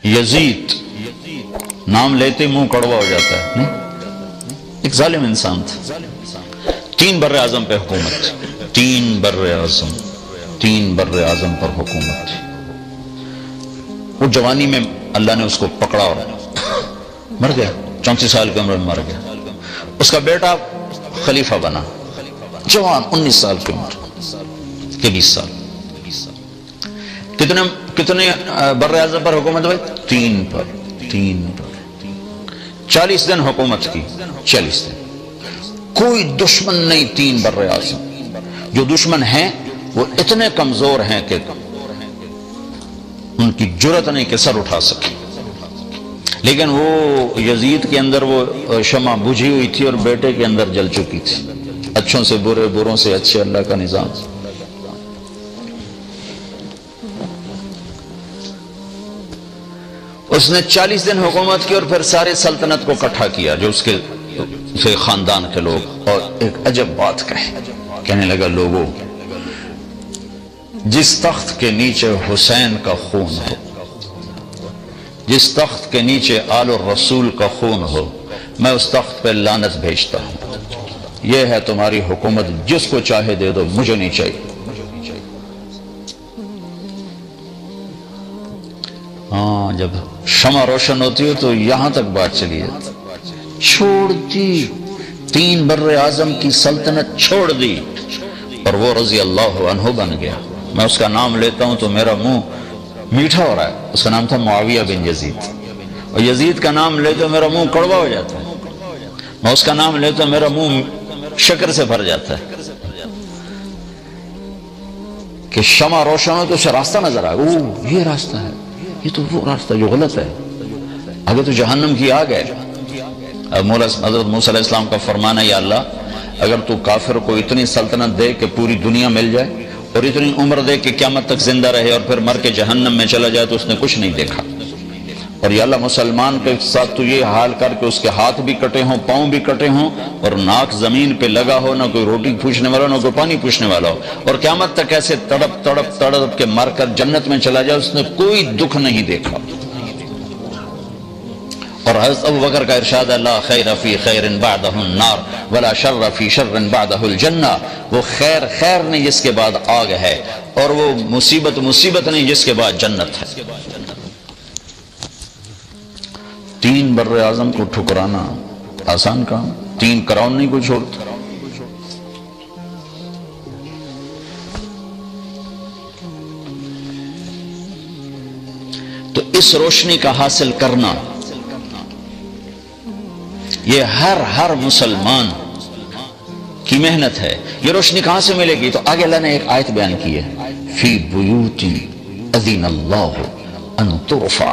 یزید نام لیتے منہ کڑوا ہو جاتا ہے، نہیں؟ ایک ظالم انسان تھا، 3 بر اعظم پہ حکومت تھی، 3 بر اعظم پر حکومت تھی۔ وہ جوانی میں اللہ نے اس کو پکڑا اور مر گیا، 34 سال کی عمر میں مر گیا۔ اس کا بیٹا خلیفہ بنا، جوان 19 سال کی عمر کے 20 سال۔ کتنے بر اعظم پر حکومت ہوئی؟ 3 پر 40 دن حکومت کی، 40 دن کوئی دشمن نہیں۔ 3 بر اعظم، جو دشمن ہیں وہ اتنے کمزور ہیں کہ ان کی جرت نہیں کہ سر اٹھا سکے، لیکن وہ یزید کے اندر وہ شمع بجھی ہوئی تھی اور بیٹے کے اندر جل چکی تھی۔ اچھوں سے برے، بروں سے اچھے، اللہ کا نظام۔ اس نے 40 دن حکومت کی اور پھر سارے سلطنت کو اکٹھا کیا، جو اس کے خاندان کے لوگ، اور ایک عجب بات کہنے لگا، لوگوں، جس تخت کے نیچے حسین کا خون ہو، جس تخت کے نیچے آل الرسول کا خون ہو، میں اس تخت پہ لعنت بھیجتا ہوں۔ یہ ہے تمہاری حکومت، جس کو چاہے دے دو، مجھے نہیں چاہیے۔ ہاں، جب شمع روشن ہوتی ہو تو یہاں تک بات چلی جاتی، چھوڑ دی، 3 بر اعظم کی سلطنت چھوڑ دی، اور وہ رضی اللہ عنہ بن گیا۔ میں اس کا نام لیتا ہوں تو میرا منہ میٹھا ہو رہا ہے۔ اس کا نام تھا معاویہ بن یزید، اور یزید کا نام لیتے تو میرا منہ کڑوا ہو جاتا ہے۔ میں اس کا نام لیتا ہوں میرا منہ شکر سے بھر جاتا ہے کہ شمع روشن ہو تو اسے راستہ نظر آئے، اوہ یہ راستہ ہے، یہ تو وہ راستہ جو غلط ہے، آگے تو جہنم کی آگ ہے۔ حضرت موسیٰ علیہ السلام کا فرمانا، یا اللہ اگر تو کافر کو اتنی سلطنت دے کہ پوری دنیا مل جائے، اور اتنی عمر دے کہ قیامت تک زندہ رہے، اور پھر مر کے جہنم میں چلا جائے، تو اس نے کچھ نہیں دیکھا۔ اور یا اللہ مسلمان کے ساتھ تو یہ حال کر کے اس کے ہاتھ بھی کٹے ہوں، پاؤں بھی کٹے ہوں، اور ناک زمین پہ لگا ہو، نہ کوئی روٹی پوچھنے والا، نہ کوئی پانی پوچھنے والا ہو، اور قیامت تک ایسے تڑپ کے مر کر جنت میں چلا جائے، اس نے کوئی دکھ نہیں دیکھا۔ اور حضرت ابو بکر کا ارشاد ہے، لا خیر فی خیر بعدہ النار ولا شر فی شر بعدہ الجنہ۔ وہ خیر نہیں جس کے بعد آگ ہے، اور وہ مصیبت نہیں جس کے بعد جنت ہے۔ 3 بر اعظم کو ٹھکرانا آسان کام، 3 کراؤن نہیں کو چھوڑتا۔ تو اس روشنی کا حاصل کرنا یہ ہر مسلمان کی محنت ہے۔ یہ روشنی کہاں سے ملے گی؟ تو آگے اللہ نے ایک آیت بیان کی ہے، فی بیوت اذن اللہ ان ترفع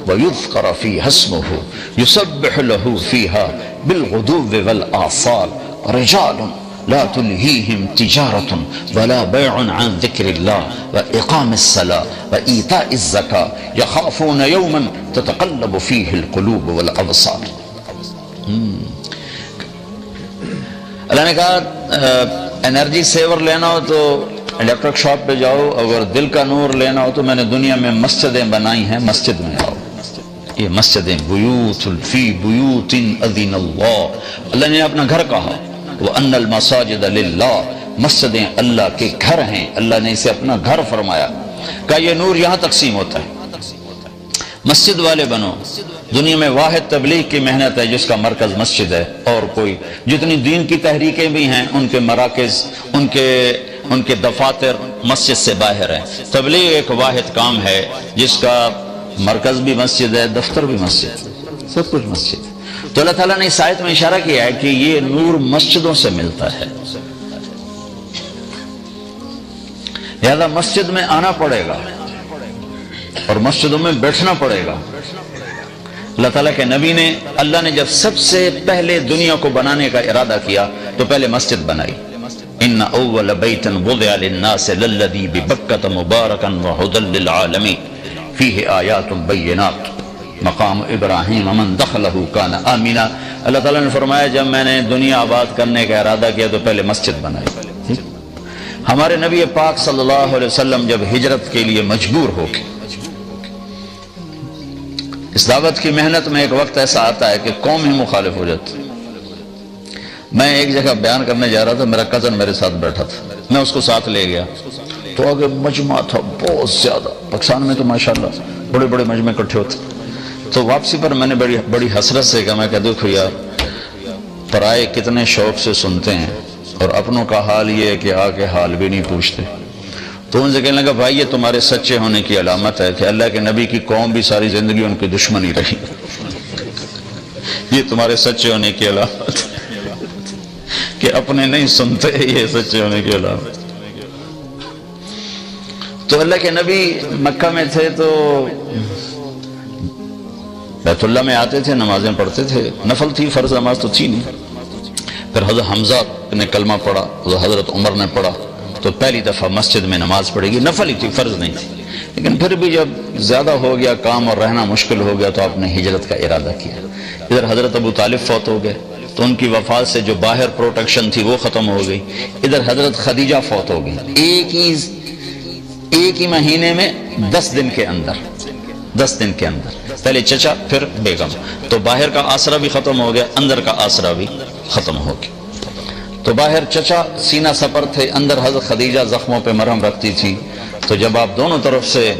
ویذکر فیہا اسمہ یسبح لہ فیہا بالغدو والآصال رجال لا تلہیہم تجارت ولا بیع عن ذکر اللہ واقام الصلاة وایتاء الزکاة یخافون یوما تتقلب فیہ القلوب والابصار۔ اللہ نے کہا انرجی سیور لینا ہو تو الیکٹرک شاپ پہ جاؤ، اگر دل کا نور لینا ہو تو میں نے دنیا میں مسجدیں بنائی ہیں، مسجد میں آؤ۔ یہ مسجدیں، بیوت فی بیوت اذن اللہ، اللہ نے اپنا گھر کہا، وَأَنَّ الْمَسَاجِدَ لِلَّهِ، مسجدیں اللہ کے گھر ہیں، اللہ نے اسے اپنا گھر فرمایا۔ کہا یہ نور یہاں تقسیم ہوتا ہے، مسجد والے بنو۔ دنیا میں واحد تبلیغ کی محنت ہے جس کا مرکز مسجد ہے، اور کوئی جتنی دین کی تحریکیں بھی ہیں ان کے مراکز، ان کے دفاتر مسجد سے باہر ہیں۔ تبلیغ ایک واحد کام ہے جس کا مرکز بھی مسجد ہے، دفتر بھی مسجد، سب کچھ مسجد۔ تو اللہ تعالیٰ نے اس آیت میں اشارہ کیا ہے کہ یہ نور مسجدوں سے ملتا ہے، لہذا مسجد میں آنا پڑے گا اور مسجدوں میں بیٹھنا پڑے گا۔ اللہ تعالیٰ کے نبی نے، اللہ نے جب سب سے پہلے دنیا کو بنانے کا ارادہ کیا تو پہلے مسجد بنائی۔ ان اول بیت وضع للناس للذی ببکۃ مبارکا وہدی للعالمین فیہ آیات بینات مقام ابراہیم من دخلہ کان آمنا۔ اللہ تعالیٰ نے فرمایا جب میں نے دنیا آباد کرنے کا ارادہ کیا تو پہلے مسجد بنائی۔ ہمارے نبی پاک صلی اللہ علیہ وسلم جب ہجرت کے لیے مجبور ہو کے اس دعوت کی محنت میں ایک وقت ایسا آتا ہے کہ قوم ہی مخالف ہو جاتی. میں ایک جگہ بیان کرنے جا رہا تھا، میرا کزن میرے ساتھ بیٹھا تھا، میں اس کو ساتھ لے گیا تو آگے مجمع تھا بہت زیادہ. پاکستان میں تو ماشاءاللہ بڑے بڑے مجمع اکٹھے ہوتے. تو واپسی پر میں نے بڑی حسرت سے کہا، میں کہا دیکھو یار، پرائے کتنے شوق سے سنتے ہیں اور اپنوں کا حال یہ ہے کہ آ کے حال بھی نہیں پوچھتے. تو ان سے کہنے لگا بھائی یہ تمہارے سچے ہونے کی علامت ہے کہ اللہ کے نبی کی قوم بھی ساری زندگی ان کی دشمنی رہی. یہ تمہارے سچے ہونے کی علامت کہ اپنے نہیں سنتے، یہ سچے ہونے کی علامت. تو اللہ کے نبی مکہ میں تھے تو بیت اللہ میں آتے تھے، نمازیں پڑھتے تھے. نفل تھی، فرض نماز تو تھی نہیں. پھر حضرت حمزہ نے کلمہ پڑھا، حضرت عمر نے پڑھا، تو پہلی دفعہ مسجد میں نماز پڑھے گی. نفل ہی تھی، فرض نہیں تھی. لیکن پھر بھی جب زیادہ ہو گیا کام اور رہنا مشکل ہو گیا تو آپ نے ہجرت کا ارادہ کیا. ادھر حضرت ابو طالب فوت ہو گئے تو ان کی وفات سے جو باہر پروٹیکشن تھی وہ ختم ہو گئی. ادھر حضرت خدیجہ فوت ہو گئی ایک ہی مہینے میں 10 دن کے اندر. پہلے چچا پھر بیگم. تو باہر کا آسرا بھی ختم ہو گیا، اندر کا آسرا بھی ختم ہو گیا. تو باہر چچا سینہ سپر تھے، اندر حضرت خدیجہ زخموں پہ مرہم رکھتی تھی. تو جب آپ دونوں طرف سے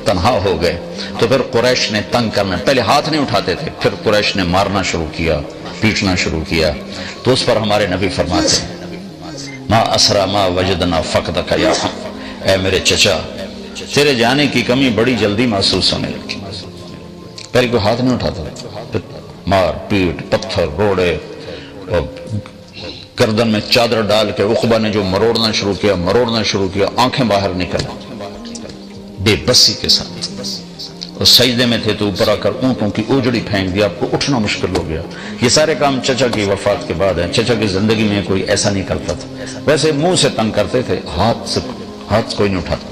تنہا ہو گئے تو پھر قریش نے تنگ کرنا، پہلے ہاتھ نہیں اٹھاتے تھے، پھر قریش نے مارنا شروع کیا، پیٹنا شروع کیا. تو اس پر ہمارے نبی فرماتے ہیں ما اسرا ما وجدنا فقدک یا اے میرے چچا، تیرے جانے کی کمی بڑی جلدی محسوس ہونے لگی. پہلے کوئی ہاتھ نہیں اٹھاتا تھا، مار پیٹ پتھر روڑے اور گردن میں چادر ڈال کے عقبہ نے جو مروڑنا شروع کیا، آنکھیں باہر نکل بے بسی کے ساتھ. اور سجدے میں تھے تو اوپر آ کر اونٹوں کی اوجڑی پھینک دیا، آپ کو اٹھنا مشکل ہو گیا. یہ سارے کام چچا کی وفات کے بعد ہیں. چچا کی زندگی میں کوئی ایسا نہیں کرتا تھا. ویسے منہ سے تنگ کرتے تھے، ہاتھ کوئی نہیں اٹھاتا.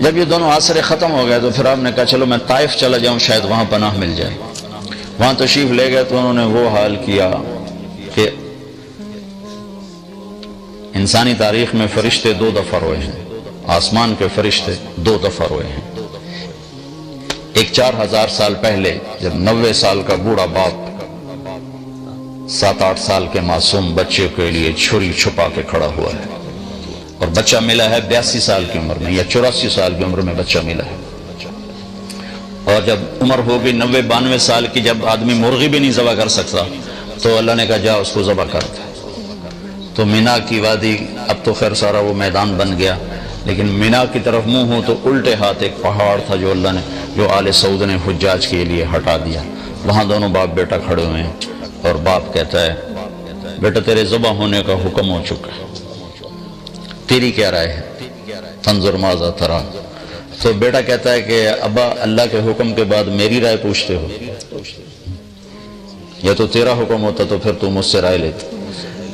جب یہ دونوں آسرے ختم ہو گئے تو پھر آپ نے کہا چلو میں طائف چلا جاؤں، شاید وہاں پناہ مل جائے. وہاں تشریف لے گئے تو انہوں نے وہ حال کیا کہ انسانی تاریخ میں فرشتے 2 دفعہ روئے ہیں، آسمان کے فرشتے 2 دفعہ روئے ہیں. ایک 4000 سال پہلے جب 90 سال کا بوڑھا باپ 7-8 سال کے معصوم بچے کے لیے چھری چھپا کے کھڑا ہوا ہے، اور بچہ ملا ہے 82 سال کی عمر میں یا 84 سال کی عمر میں بچہ ملا ہے. اور جب عمر ہو گئی 90-92 سال کی، جب آدمی مرغی بھی نہیں ذبح کر سکتا تو اللہ نے کہا جا اس کو ذبح کر دے. تو مینا کی وادی، اب تو خیر سارا وہ میدان بن گیا، لیکن مینا کی طرف منہ ہو تو الٹے ہاتھ ایک پہاڑ تھا جو اللہ نے، جو آل سعود نے حجاج کے لیے ہٹا دیا. وہاں دونوں باپ بیٹا کھڑے ہوئے ہیں اور باپ کہتا ہے بیٹا تیرے ذبح ہونے کا حکم ہو چکا ہے، تیری کیا رائے ہے؟ تنظر ماذا ترى. تو بیٹا کہتا ہے کہ ابا اللہ کے حکم کے بعد میری رائے پوچھتے ہو؟ یا تو تیرا حکم ہوتا تو پھر تو مجھ سے رائے لیتے.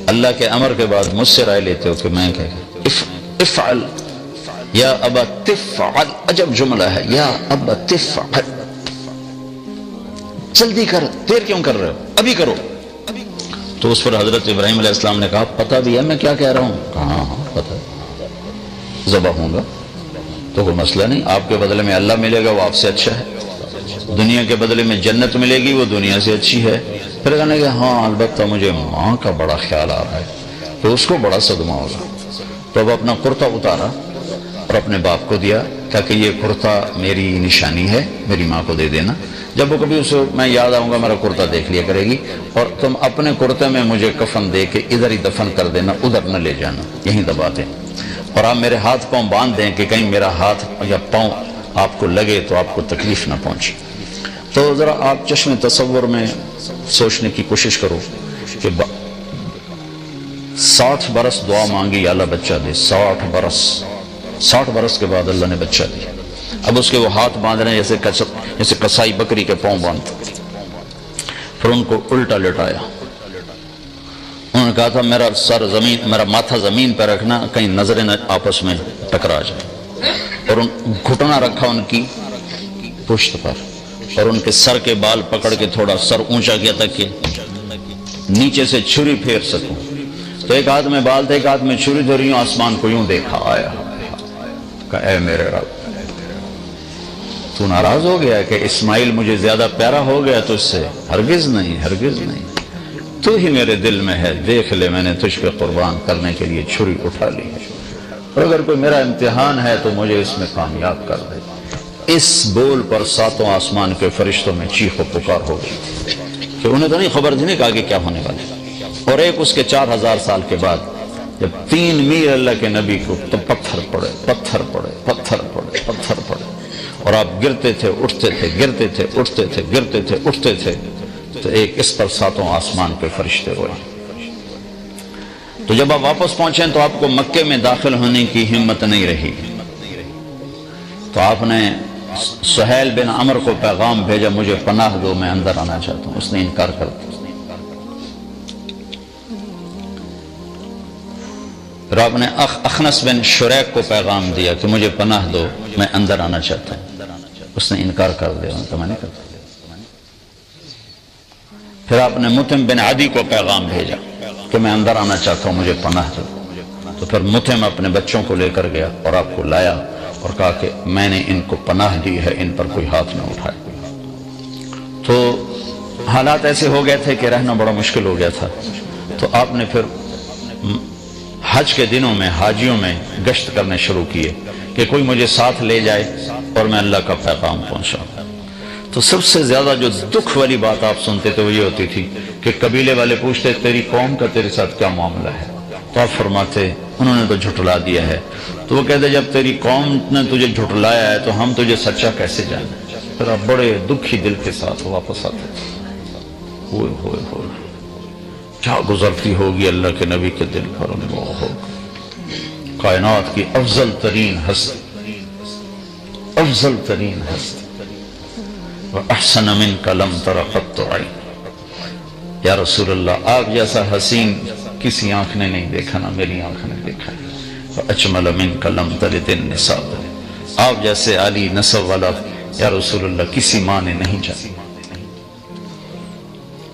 اللہ کے امر کے بعد مجھ سے رائے لیتے ہو کہ میں کہ افعل یا ابا تفعل. عجب جملہ ہے، یا ابا تفعل، جلدی کر، دیر کیوں کر رہے ہو، ابھی کرو. تو اس پر حضرت ابراہیم علیہ السلام نے کہا پتہ بھی ہے میں کیا کہہ رہا ہوں؟ کہا ہاں پتہ ہے، ذبح ہوں گا تو کوئی مسئلہ نہیں. آپ کے بدلے میں اللہ ملے گا، وہ آپ سے اچھا ہے. دنیا کے بدلے میں جنت ملے گی، وہ دنیا سے اچھی ہے. پھر کہنے کہ ہاں البتہ مجھے ماں کا بڑا خیال آ رہا ہے کہ اس کو بڑا صدمہ ہوگا. تو اب اپنا کرتا اتارا اور اپنے باپ کو دیا تاکہ یہ کرتا میری نشانی ہے، میری ماں کو دے دینا. جب وہ کبھی اسے میں یاد آؤں گا میرا کرتا دیکھ لیا کرے گی، اور تم اپنے کرتے میں مجھے کفن دے کے ادھر ہی دفن کر دینا، ادھر نہ لے جانا، یہیں دبا دیں. اور آپ میرے ہاتھ پاؤں باندھ دیں کہ کہیں میرا ہاتھ یا پاؤں آپ کو لگے تو آپ کو تکلیف نہ پہنچے. تو ذرا آپ چشم تصور میں سوچنے کی کوشش کرو کہ 60 برس دعا مانگی یا اللہ بچہ دے، 60 برس کے بعد اللہ نے بچہ دیا. اب اس کے وہ ہاتھ باندھ رہے ہیں جیسے قصائی بکری کے پاؤں باندھ. پھر ان کو الٹا لٹایا. انہوں نے کہا تھا میرا سر زمین، میرا ماتھا زمین پہ رکھنا کہیں نظریں آپس میں ٹکرا جائے. اور گھٹنا رکھا ان کی پشت پر اور ان کے سر کے بال پکڑ کے تھوڑا سر اونچا کیا تک کہ نیچے سے چھری پھیر سکوں. تو ایک ہاتھ میں بال تھے، ایک ہاتھ میں چھری دھری ہوں، آسمان کو یوں دیکھا، آیا کہ اے میرے رب. تو ناراض ہو گیا کہ اسماعیل مجھے زیادہ پیارا ہو گیا تو اس سے؟ ہرگز نہیں، ہرگز نہیں، تو ہی میرے دل میں ہے، دیکھ لے میں نے تجھ پہ قربان کرنے کے لیے چھری اٹھا لی ہے، اور اگر کوئی میرا امتحان ہے تو مجھے اس میں کامیاب کر دے۔ اس بول پر ساتوں آسمان کے فرشتوں میں چیخ و پکار ہو گئی کہ انہیں تو نہیں خبر تھی نہیں کہ آگے کیا ہونے والا ہے۔ اور ایک اس کے 4000 سال کے بعد جب 3 میر اللہ کے نبی کو تو پتھر پڑے، پتھر پڑے، پتھر پڑے، پتھر پڑے، اور آپ گرتے تھے اٹھتے تھے، گرتے تھے اٹھتے تھے، گرتے تھے اٹھتے تھے، تو ایک اس پر ساتوں آسمان کے فرشتے روئے۔ تو جب آپ واپس پہنچیں تو آپ کو مکے میں داخل ہونے کی ہمت نہیں رہی، تو آپ نے سہیل بن عمر کو پیغام بھیجا، مجھے پناہ دو، میں اندر آنا چاہتا ہوں۔ اس نے انکار کر دیا۔ پھر آپ نے اخنس بن شریک کو پیغام دیا کہ مجھے پناہ دو، میں اندر آنا چاہتا ہوں۔ اس نے انکار کر دیا، ان کا میں نہیں کرتا۔ پھر آپ نے متم بن عدی کو پیغام بھیجا کہ میں اندر آنا چاہتا ہوں، مجھے پناہ دو۔ تو پھر متم اپنے بچوں کو لے کر گیا اور آپ کو لایا اور کہا کہ میں نے ان کو پناہ دی ہے، ان پر کوئی ہاتھ نہ اٹھائے۔ تو حالات ایسے ہو گئے تھے کہ رہنا بڑا مشکل ہو گیا تھا، تو آپ نے پھر حج کے دنوں میں حاجیوں میں گشت کرنے شروع کیے کہ کوئی مجھے ساتھ لے جائے اور میں اللہ کا پیغام پہنچاؤں۔ تو سب سے زیادہ جو دکھ والی بات آپ سنتے تھے وہ یہ ہوتی تھی کہ قبیلے والے پوچھتے تیری قوم کا تیرے ساتھ کیا معاملہ ہے، تو آپ فرماتے انہوں نے تو جھٹلا دیا ہے۔ تو وہ کہتے جب تیری قوم نے تجھے جھٹلایا ہے تو ہم تجھے سچا کیسے جانیں؟ پھر آپ بڑے دکھی دل کے ساتھ واپس آتے تھے۔ ہوئے ہوئے ہوئے کیا گزرتی ہوگی اللہ کے نبی کے دل پر، اللہ کائنات کی افضل ترین ہستی، افضل ترین ہستی، وَأَحْسَنَ مِنْكَ لَمْ تَرَ قَطُّ عَيْنٌ، یا رسول اللہ آپ جیسا حسین کسی آنکھ نے نہیں دیکھا، نہ میری آنکھ نے دیکھا۔ وَأَجْمَلَ مِنْكَ لَمْ تَلِدِ النِّسَاءُ، آپ جیسے عالی نسب والا یا رسول اللہ کسی ماں نے نہیں جانی۔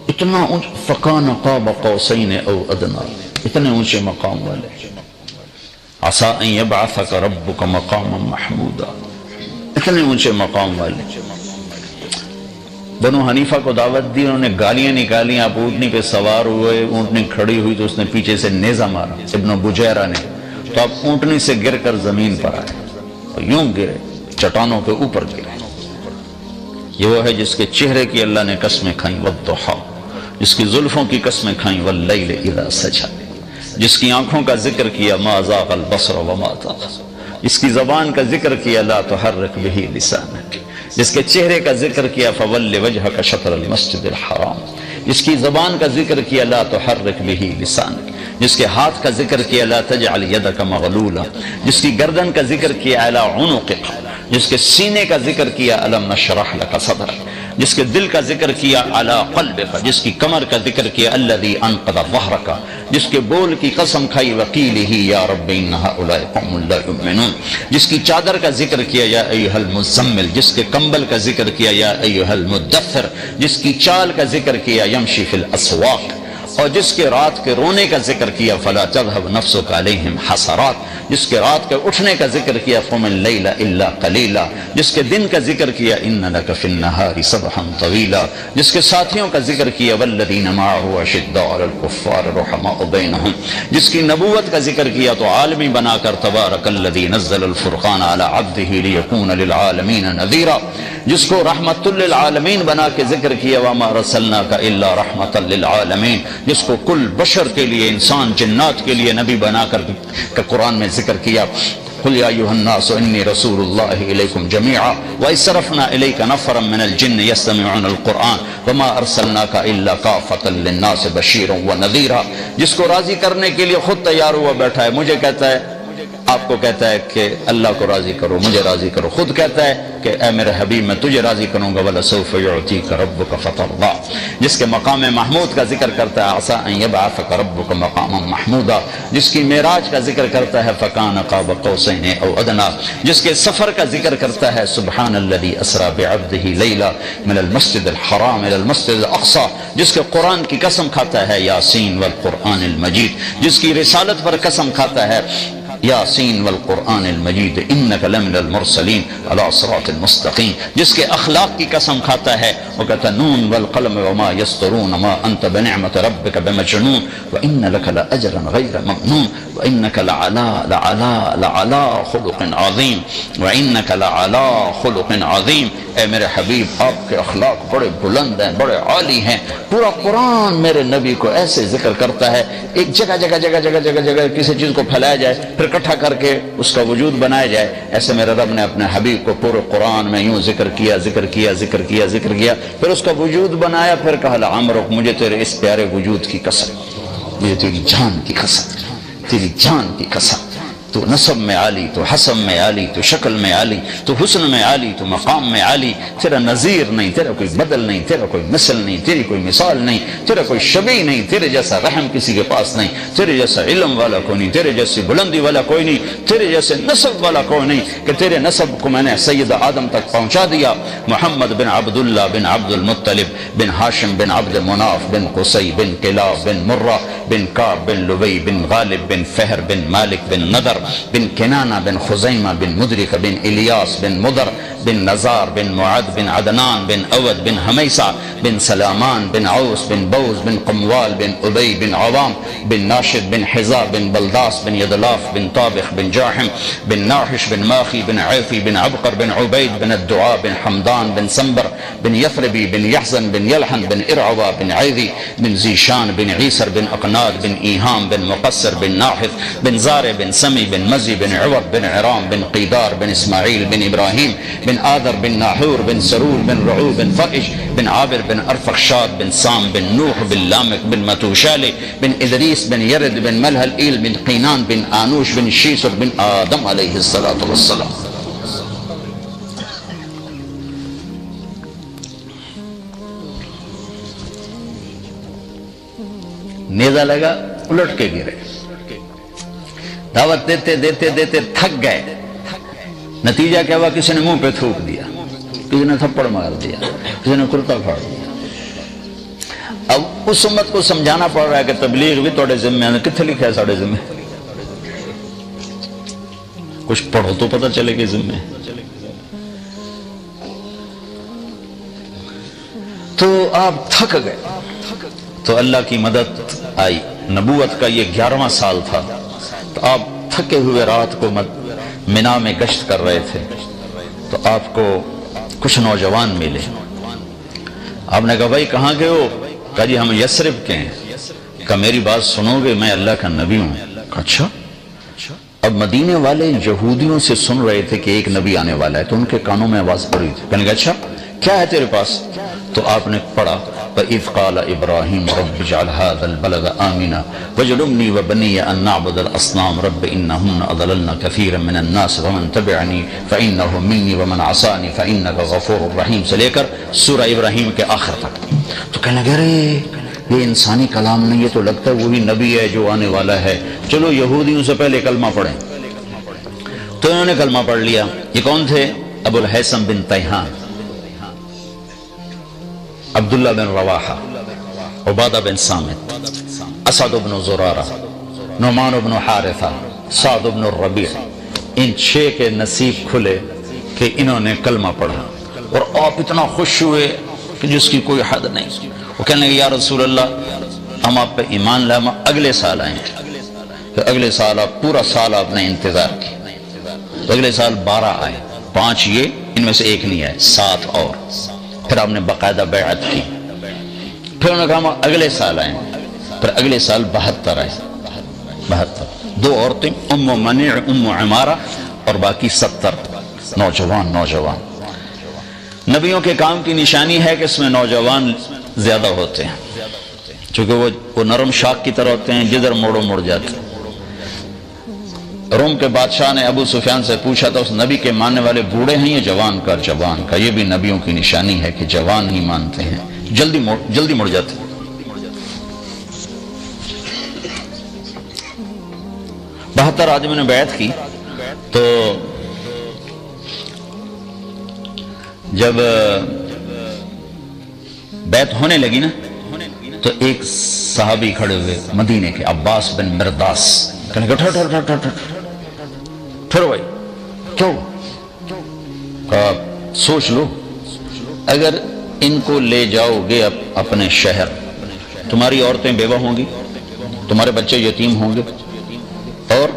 اتنا اونچ فَكَانَ قَابَ قَوْسَيْنِ أَوْ أَدْنَىٰ، اتنے اونچے مقام والے۔ عَسَىٰ أَن يَبْعَثَكَ رَبُّكَ مَقَامًا مَحْمُودًا، اتنے اونچے مقام والے۔ بنو حنیفہ کو دعوت دی، انہوں نے گالیاں نکالی، آپ اونٹنی پہ سوار ہوئے، اونٹنی کھڑی ہوئی تو اس نے پیچھے سے نیزہ مارا ابن بجیرہ نے، تو آپ اونٹنی سے گر کر زمین پر آئے اور یوں گرے، چٹانوں کے اوپر گرے۔ یہ وہ ہے جس کے چہرے کی اللہ نے قسمیں کھائیں، والضحیٰ، جس کی زلفوں کی قسمیں کھائیں، واللیل اذا سجا، جس کی آنکھوں کا ذکر کیا ما زاغ البصر وما طغى، جس کی زبان کا ذکر کیا لا تحرک بہ لسانک، جس کے چہرے کا ذکر کیا فول وجہک شطر المسجد الحرام، جس کی زبان کا ذکر کیا لا تحرک بہ لسانک، جس کے ہاتھ کا ذکر کیا لا تجعل یدک مغلولا، جس کی گردن کا ذکر کیا علی عنقک، جس کے سینے کا ذکر کیا الم نشرح لک صدرک، جس کے دل کا ذکر کیا علی قلبک، جس کی کمر کا ذکر کیا الذی انقض ظہرک، جس کے بول کی قسم کھائی وقیلہ یا رب ان ہؤلاء قوم لا یؤمنون، جس کی چادر کا ذکر کیا یا ایھا المزمل، جس کے کمبل کا ذکر کیا یا ایھا المدثر، جس کی چال کا ذکر کیا یمشی فی الاسواق، اور جس کے رات کے رونے کا ذکر کیا فلا تذهب نفسك علیہم حسرات، جس کے رات کے اٹھنے کا ذکر کیا قم اللیل الا قلیلا، جس کے دن کا ذکر کیا ان لک فی النہار سبحا طویلا، جس کے ساتھیوں کا ذکر کیا والذین معه اشداء علی الکفار رحماء بینہم، جس کی نبوت کا ذکر کیا تو عالمی بنا کر تبارک الذی نزل الفرقان علی عبدہ لیکون للعالمین نذیرا، جس کو رحمت للعالمین بنا کے ذکر کیا وما رسلناک الا رحمتا للعالمین، جس کو کل بشر کے لیے، انسان جنات کے لیے نبی بنا کر قرآن میں ذکر کیا قل یا ایھا الناس انی رسول اللہ الیکم جمیعا وَإِذْ صَرَفْنَا إِلَيْكَ نَفَرًا مِّنَ الْجِنِّ يَسْتَمِعُونَ الْقُرْآنَ وَمَا أَرْسَلْنَاكَ إِلَّا كَافَةً لِلنَّاسِ بَشِيرًا وَنَذِيرًا، جس کو راضی کرنے کے لیے خود تیار ہوا بیٹھا ہے، مجھے کہتا ہے، آپ کو کہتا ہے کہ اللہ کو راضی کرو، مجھے راضی کرو، خود کہتا ہے کہ اے میرے حبیب میں تجھے راضی کروں گا وَلَسَوْفَ يُعْطِيكَ رَبُّكَ فَتَرْضَىٰ، جس کے مقام محمود کا ذکر کرتا ہے عَسَىٰ أَن يَبْعَثَكَ رَبُّكَ مَقَامًا مَحْمُودًا، جس کی معراج کا ذکر کرتا ہے فَكَانَ قَابَ قَوْسَيْنِ أَوْ أَدْنَىٰ، جس کے سفر کا ذکر کرتا ہے سبحان الذي أسرى بعبده ليلا من المسجد الحرام إلى المسجد الأقصى، جس کے قرآن کی قسم کھاتا ہے یاسین والقرآن المجید، جس کی رسالت پر قسم کھاتا ہے یاسین والقرآن المجید انک لمن المرسلین علی صراط مستقیم. جس کے اخلاق کی قسم کھاتا ہے وہ کہتا نون والقلم وما یسطرون ما انت بنعمت ربک بمجنون وان لک لاجرا غیر ممنون وانک لعلی خلق عظیم وانک لعلی خلق عظیم. اے میرے حبیب آپ کے اخلاق بڑے بلند ہیں، بڑے عالی ہیں. پورا قرآن میرے نبی کو ایسے ذکر کرتا ہے. ایک جگہ جگہ جگہ جگہ جگہ جگہ کسی چیز کو پھیلایا جائے پھر اکٹھا کر کے اس کا وجود بنایا جائے. ایسے میرے رب نے اپنے حبیب کو پورے قرآن میں یوں ذکر کیا ذکر کیا ذکر کیا ذکر کیا، پھر اس کا وجود بنایا، پھر کہا لعمرک مجھے تیرے اس پیارے وجود کی قسم، مجھے تیری جان کی قسم، تیری جان کی قسم. تو نسب میں عالی، تو حسب میں عالی، تو شکل میں عالی، تو حسن میں عالی، تو مقام میں عالی. تیرا نظیر نہیں، تیرا کوئی بدل نہیں، تیرا کوئی مثل نہیں، تیری کوئی مثال نہیں، تیرا کوئی شبیہ نہیں، تیرے جیسا رحم کسی کے پاس نہیں، تیرے جیسا علم والا کوئی نہیں، تیرے جیسی بلندی والا کوئی نہیں، تیرے جیسے نسب والا کوئی نہیں کہ تیرے نسب کو میں نے سید آدم تک پہنچا دیا. محمد بن عبداللہ بن عبد المطلب بن ہاشم بن عبد مناف بن قصی بن کلاب بن مرہ بن کعب بن لبی بن غالب بن فہر بن مالک بن نضر بن کنانہ بن خزیمہ بن مدرک بن الیاس بن مدر بن نزار بن معد بن عدنان بن اود بن حمیسہ بن سلامان بن عوس بن بوز بن قموال بن ابی بن عوام بن ناشد بن حزا بن بلداس بن یدلاف بن طابخ بن جاحم بن ناحش بن ماخی بن عیفی بن عبقر بن عبید بن الدعاء بن حمدان بن سنبر بن یثربی بن یحزن بن یلحن بن ارعوا بن عیدی بن زیشان بن عیسر بن اقناد بن ایہام بن مقصر بن ناحث بن زار بن سمی بن مزی بن عوض بن عرام بن قیدار بن اسماعیل بن ابراہیم بن آدر بن ناحور بن سرور بن رعو بن فرش بن عابر بن ارفخشاد بن سام بن نوح بن لامک بن متوشال بن ادریس بن یرد بن ملح الایل بن قینان بن آنوش بن شیسر بن آدم علیہ السلام. نیزہ لگا الٹ کے گرے، دعوت دیتے دیتے دیتے تھک گئے. نتیجہ کیا ہوا؟ کسی نے منہ پہ تھوک دیا، کسی نے تھپڑ مار دیا، کسی نے کرتا پھاڑ دیا. اب اس امت کو سمجھانا پڑ رہا ہے کہ تبلیغ بھی توڑے ذمہ ہے. کتنے لکھا ہے ساڑھے ذمہ؟ کچھ پڑھو تو پتہ چلے کہ ذمہ. تو آپ تھک گئے تو اللہ کی مدد آئی. نبوت کا یہ 11واں سال تھا. تو آپ تھکے ہوئے رات کو منا میں گشت کر رہے تھے تو آپ کو کچھ نوجوان ملے. آپ نے کہا بھائی کہاں گئے ہو؟ کہا جی ہم یثرب کے ہیں. کہا میری بات سنو گے، میں اللہ کا نبی ہوں. کہا اچھا. اب مدینے والے یہودیوں سے سن رہے تھے کہ ایک نبی آنے والا ہے تو ان کے کانوں میں آواز پڑی تھی. کہنے کہا اچھا کیا ہے تیرے پاس؟ تو آپ نے پڑھا وَإِذْ قَالَ إِبْرَاهِيمُ رَبِّ اجْعَلْ هَذَا الْبَلَدَ آمِنًا وَاجْنُبْنِي وَبَنِيَّ أَن نَّعْبُدَ الْأَصْنَامَ رَبِّ إِنَّهُنَّ أَضَلَلْنَ كَثِيرًا مِّنَ النَّاسِ وَمَن تَبِعَنِي فَإِنَّهُ مِنِّي وَمَنْ عَصَانِي فَإِنَّكَ غَفُورٌ رَحِيمٌ سے لے کر سورہ ابراہیم کے آخر تک. تو کہنے لگے ارے یہ انسانی کلام نہیں، یہ تو لگتا ہے وہی نبی ہے جو آنے والا ہے، چلو یہودیوں سے پہلے کلمہ پڑھیں. تو انہوں نے کلمہ پڑھ لیا. یہ کون تھے؟ ابو الحیثم بن تیہان، عبداللہ بن رواحہ، عبادہ بن سامت، اسد بن زرارہ، نعمان بن حارثہ، سعد بن الربیع. ان 6 کے نصیب کھلے کہ انہوں نے کلمہ پڑھا اور آپ اتنا خوش ہوئے کہ جس کی کوئی حد نہیں. وہ کہنے لگے یا رسول اللہ ہم آپ پہ ایمان لائے، ہم اگلے سال آئیں گے. پھر اگلے سال آپ پورا سال آپ نے انتظار کی. تو اگلے سال 12 آئے، 5 یہ ان میں سے ایک نہیں آئے، 7 اور. پھر آپ نے باقاعدہ بیعت کی. پھر انہوں نے کہا ہم اگلے سال آئیں. پھر اگلے سال 72 آئے، 72. 2 عورتیں ام منیع ام عمارہ اور باقی 70 نوجوان. نبیوں کے کام کی نشانی ہے کہ اس میں نوجوان زیادہ ہوتے ہیں چونکہ وہ نرم شاخ کی طرح ہوتے ہیں، جدھر موڑو مڑ جاتے ہیں. روم کے بادشاہ نے ابو سفیان سے پوچھا تھا اس نبی کے ماننے والے بوڑھے ہیں یا جوان کا؟ یہ بھی نبیوں کی نشانی ہے کہ جوان ہی مانتے ہیں، جلدی مڑ جاتے ہیں. 72 آدمیوں نے بیعت کی. تو جب بیعت ہونے لگی نا تو ایک صحابی کھڑے ہوئے مدینے کے، عباس بن مرداس، کہنے کہ پھر وہی کیوں؟ سوچ لو، اگر ان کو لے جاؤ گے اپنے شہر، تمہاری عورتیں بیوہ ہوں گی، تمہارے بچے یتیم ہوں گے، اور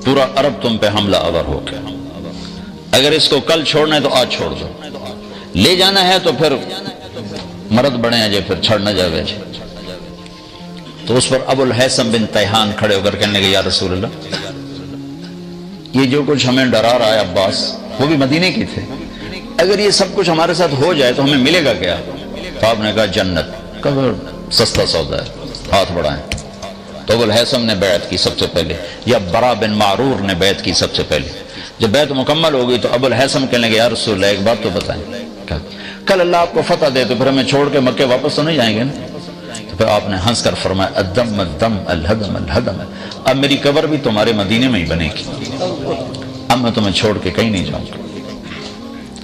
پورا عرب تم پہ حملہ آور ہو گیا۔ اگر اس کو کل چھوڑنا ہے تو آج چھوڑ دو، لے جانا ہے تو پھر مرد بڑے ہیں جے، پھر چھڑ نہ جاوے جے۔ تو اس پر ابو الحیثم بن تیہان کھڑے ہو کر کہنے لگے یا رسول اللہ، یہ جو کچھ ہمیں ڈرا رہا ہے عباس، وہ بھی مدینے کی تھے، اگر یہ سب کچھ ہمارے ساتھ ہو جائے تو ہمیں ملے گا کیا؟ تو آپ نے کہا جنت، کہا سستا سودا ہے، ہاتھ بڑھائیں۔ تو ابو الحیثم نے بیعت کی سب سے پہلے، یا برا بن معرور نے بیعت کی سب سے پہلے۔ جب بیعت مکمل ہو گئی تو ابو الحیثم کہنے لگے یا رسول اللہ ایک بات تو بتائیں، کل اللہ آپ کو فتح دے تو پھر ہمیں چھوڑ کے مکے واپس تو نہیں جائیں گے نا؟ تو پھر آپ نے ہنس کر فرمایا الدم الدم الہدم الہدم، اب میری قبر بھی تمہارے مدینے میں ہی بنے گی، اب میں تمہیں چھوڑ کے کہیں نہیں جاؤں گا۔